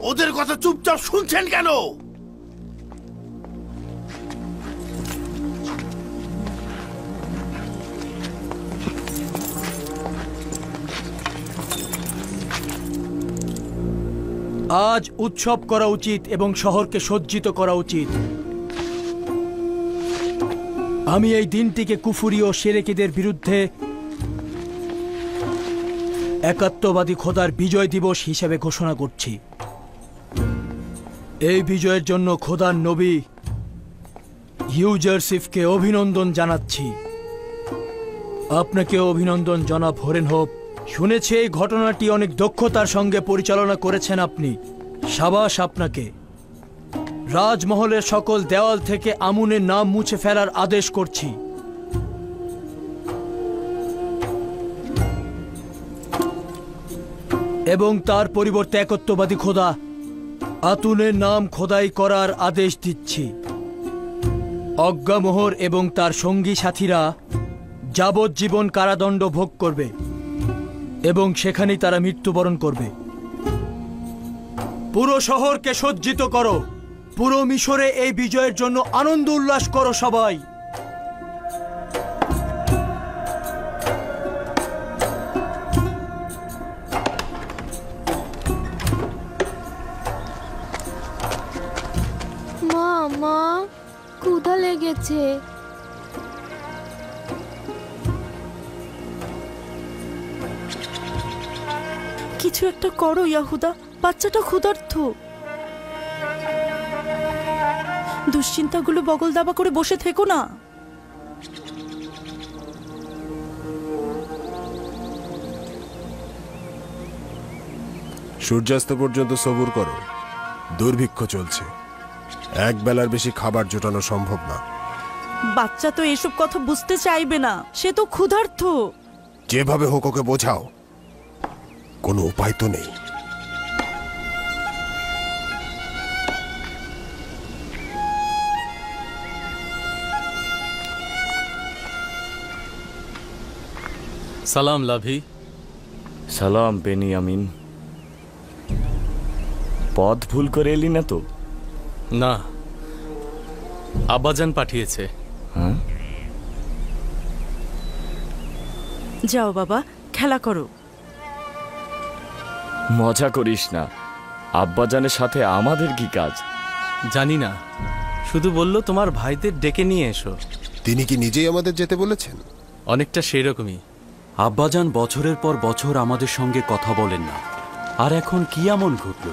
ওদের কথা চুপচাপ শুনছেন কেন? আজ উৎসব করা উচিত এবং শহরকে সজ্জিত করা উচিত। আমি এই দিনটিকে কুফুরি ও শিরকিদের বিরুদ্ধে একাত্মবাদী খোদার বিজয় দিবস হিসেবে ঘোষণা করছি। এই বিজয়ের জন্য খোদার নবী ইউজারসিফকে অভিনন্দন জানাচ্ছি। আপনাকে অভিনন্দন জনাব হরেনহোপ। শুনেছি এই ঘটনাটি অনেক দক্ষতার সঙ্গে পরিচালনা করেছেন আপনি। সাবাস আপনাকে। রাজমহলের সকল দেওয়াল থেকে আমুনের নাম মুছে ফেলার আদেশ করছি। এবং তার পরিবর্তে একত্ববাদী খোদা আতুনের নাম খোদাই করার আদেশ দিচ্ছি। অজ্ঞামোহর এবং তার সঙ্গী সাথীরা যাবজ্জীবন কারাদণ্ড ভোগ করবে এবং সেখানেই তারা মৃত্যুবরণ করবে। পুরো শহরকে সজ্জিত করো। পুরো মিশরে এই বিজয়ের জন্য আনন্দ উল্লাস করো সবাই। মা ক্ষুধা লেগেছে। কিছু একটা করো ইয়াহুদা, বাচ্চাটা ক্ষুধার্ত। দুশ্চিন্তাগুলো বগল দাবা করে বসে থেকো না। সূর্যাস্ত পর্যন্ত সবুর করো। দুর্ভিক্ষ চলছে, এক বেলার বেশি খাবার জোটানো সম্ভব না। বাচ্চা তো এসব কথা বুঝতে চাইবে না, সে তো ক্ষুধার্ত। যেভাবে হোক ওকে বোঝাও, কোনো উপায় তো নেই। সালাম লাভি। সালাম বেনিয়ামিন। পথ ভুল করে এলি না তো? না, আব্বাজান পাঠিয়েছে। হ্যাঁ, যাও বাবা, খেলা করো। মজা করিস না, আব্বাজানের সাথে আমাদের কি কাজ? জানি না, শুধু বলল তোমার ভাইদের ডেকে নিয়ে এসো। তিনি কি নিজেই আমাদের যেতে বলেছেন? অনেকটা সেই রকমই। আব্বাজান বছরের পর বছর আমাদের সঙ্গে কথা বলেন না, আর এখন কি এমন ঘটল?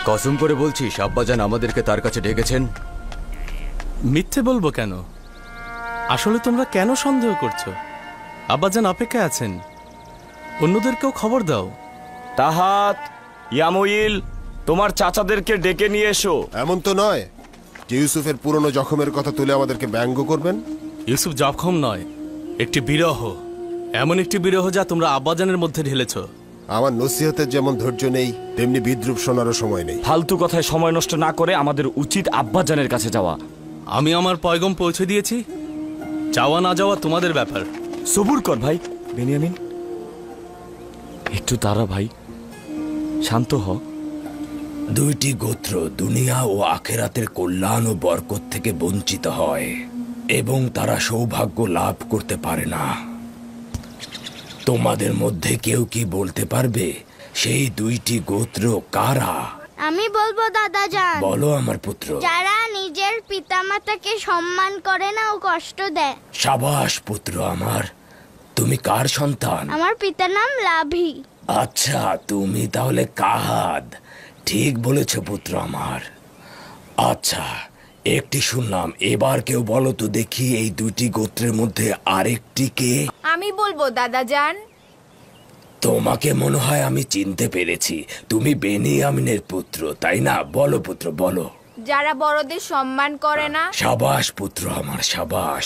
কসম করে বলছিস আব্বাজান আমাদেরকে তার কাছে ডেকেছেন? মিথ্যে বলবো কেন? আসলে তোমরা কেন সন্দেহ করছো? আব্বাজান অপেক্ষায় আছেন, অন্যদেরকেও খবর দাও। তাহাত, ইয়ামুইল, তোমার চাচাদেরকে ডেকে নিয়ে এসো। এমন তো নয় যে ইউসুফের পুরনো জখমের কথা তুলে আমাদেরকে ব্যঙ্গ করবেন। ইউসুফ জখম নয়, একটি বিরহ। এমন একটি বিরহ যা তোমরা আব্বাজানের মধ্যে ঢেলেছ। আমার নসিহতের যেমন ধৈর্য নেই, তেমনি বিদ্রুপ শোনারও সময় নেই। ফালতু কথায় সময় নষ্ট না করে আমাদের উচিত আব্বাজানের কাছে যাওয়া। আমি আমার পয়গম পৌঁছে দিয়েছি, যাওয়া না যাওয়া তোমাদের ব্যাপার। সবুর কর ভাই বেনিয়ামিন, একটু তারা ভাই, শান্ত হ। দুইটি গোত্র দুনিয়া ও আখেরাতের কল্যাণ ও বরকত থেকে বঞ্চিত হয় এবং তারা সৌভাগ্য লাভ করতে পারে না। তোমাদের মধ্যে কেউ কি বলতে পারবে সেই দুইটি গোত্র কারা? আমি বলবো দাদাজান। বলো আমার পুত্র। যারা নিজের পিতামাতাকে সম্মান করে না ও কষ্ট দেয়। সাবাস পুত্র আমার। তুমি কার সন্তান? আমার পিতার নাম লাভি। আচ্ছা, তুমি তাহলে কাহাদ। ঠিক বলেছ পুত্র আমার। আচ্ছা, একটি শুনলাম, এবার কেউ বলো তো দেখি এই দুইটি গোত্রের মধ্যে আরেকটি কে? আমি বলবো দাদাজান। তোমাকে মনে হয় আমি চিনতে পেরেছি, তুমি বেনিয়ামিনের পুত্র, তাই না? বলো পুত্র, বলো। যারা বড়দের সম্মান করে না। সাবাস পুত্র আমার, সাবাস।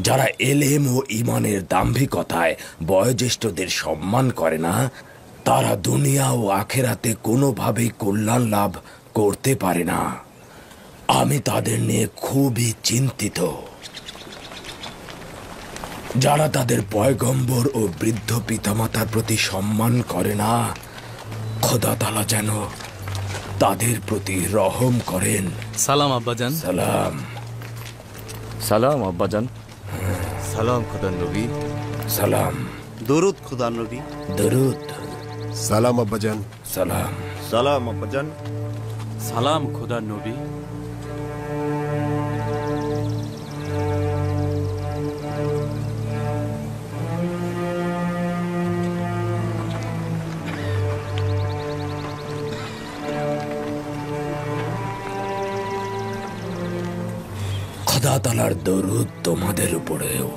যারা এলেম ও ইমানের দাম্ভিকতায় বয়োজ্যেষ্ঠদের সম্মান করে না, তারা দুনিয়া ও আখেরাতে কোনোভাবেই কল্যাণ লাভ করতে পারে না। আমি তাদের নিয়ে খুবই চিন্তিত। যারা তাদের পয়গম্বর ও বৃদ্ধ পিতামাতার প্রতি সম্মান করে না, খোদা তাআলা যেন তাদের প্রতি রহম করেন। সালাম আব্বাজান। সালাম। সালাম আব্বাজান। সালাম খোদার নবী। সালাম। দরুদ খোদার নবী। দরুদ। সালাম আব্বাজান। সালাম। সালাম আব্বাজান। সালাম খোদার নবী। খোদা তাআলার দরুদ তোমাদের উপরেও।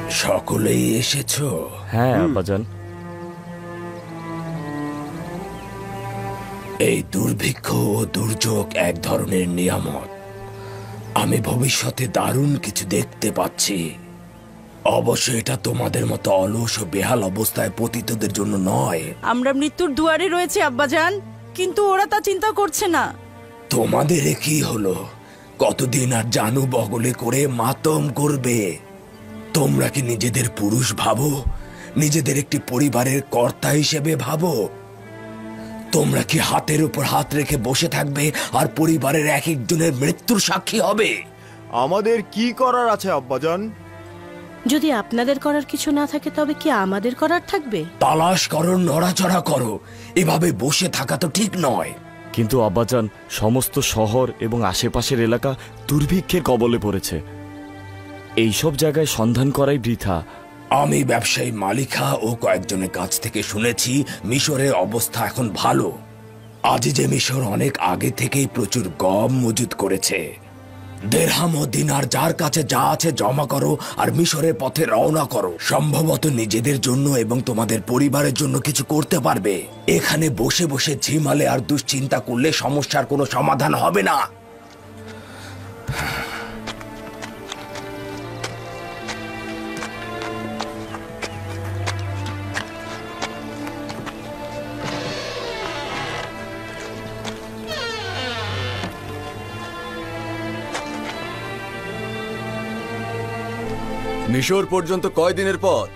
সকলেই এসেছো? হ্যাঁ আব্বাজান। এই দুর্ভিক্ষ ও দুর্যোগ এক ধরনের নিয়ামত। আমি ভবিষ্যতে দারুণ কিছু দেখতে পাচ্ছি। অবশ্য এটা তোমাদের মতো অলস ও বেহাল অবস্থায় পতিতদের জন্য নয়। আমরা মৃত্যুর দুয়ারে রয়েছে আব্বাজান, কিন্তু ওরা তা চিন্তা করছে না। তোমাদের কি হলো? কতদিন আর জানু বগলে করে মাতম করবে? তোমরা কি নিজেদের পুরুষ ভাবো? নিজেদের একটি পরিবারের কর্তা হিসেবে ভাবো? তোমরা কি হাতের উপর হাত রেখে বসে থাকবে আর পরিবারের এক একজনের মৃত্যুর সাক্ষী হবে? আমাদের কি করার আছে আব্বাজান? যদি আপনাদের করার কিছু না থাকে তবে কি আমাদের করার থাকবে? তালাশ করো, নড়াচড়া করো। এভাবে বসে থাকা তো ঠিক নয়। কিন্তু আব্বাজান, সমস্ত শহর এবং আশেপাশের এলাকা দুর্ভিক্ষের কবলে পড়েছে। এই সব জায়গায় সন্ধান করাই বৃথা। আমি ব্যবসায়ী মালিকা ও কয়েকজনের কাছ থেকে শুনেছি মিশরের অবস্থা এখন ভালো। আজ যে মিশর অনেক আগে থেকেই প্রচুর গম মজুত করেছে। দেরহাম ও দিনার যার কাছে যা আছে জমা করো আর মিশরের পথে রওনা করো। সম্ভবত নিজেদের জন্য এবং তোমাদের পরিবারের জন্য কিছু করতে পারবে। এখানে বসে বসে ঝিমালে আর দুশ্চিন্তা করলে সমস্যার কোনো সমাধান হবে না। মিশর পর্যন্ত কয় দিনের পথ?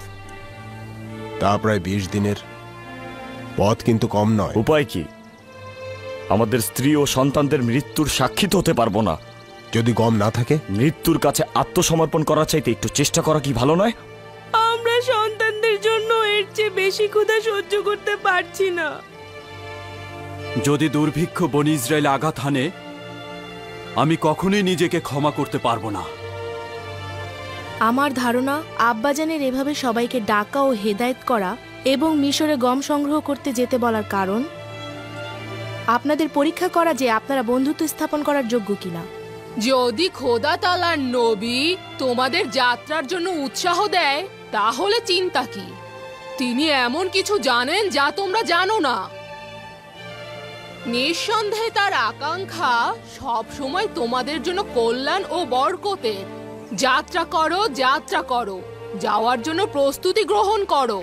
তা প্রায় 20 দিনের পথ, কিন্তু কম নয়। উপায় কি? আমাদের স্ত্রী ও সন্তানদের মৃত্যুর সাক্ষী তো হতে পারবো না। যদি গম না থাকে? মৃত্যুর কাছে আত্মসমর্পণ করা চাইতে একটু চেষ্টা করা কি ভালো নয়? আমরা সন্তানদের জন্য এর চেয়ে বেশি ক্ষুধা সহ্য করতে পারছি না। যদি দুর্ভিক্ষ বনি ইসরায়েল আঘাত হানে, আমি কখনোই নিজেকে ক্ষমা করতে পারবো না। আমার ধারণা আব্বাজানের এভাবে সবাইকে ডাকা ও হেদায়েত করা এবং মিশরে গম সংগ্রহ করতে যেতে বলার কারণ আপনাদের পরীক্ষা করা যে আপনারা বন্ধুত্ব স্থাপন করার যোগ্য কিনা। যদি খোদা তাআলার নবী তোমাদের যাত্রার জন্য উৎসাহ দেয় তাহলে চিন্তা কি? তিনি এমন কিছু জানেন যা তোমরা জানো না। নিঃসন্দেহে তার আকাঙ্ক্ষা সব সময় তোমাদের জন্য কল্যাণ ও বরকতের। যাত্রা করো, যাত্রা করো, যাওয়ার জন্য প্রস্তুতি গ্রহণ করো।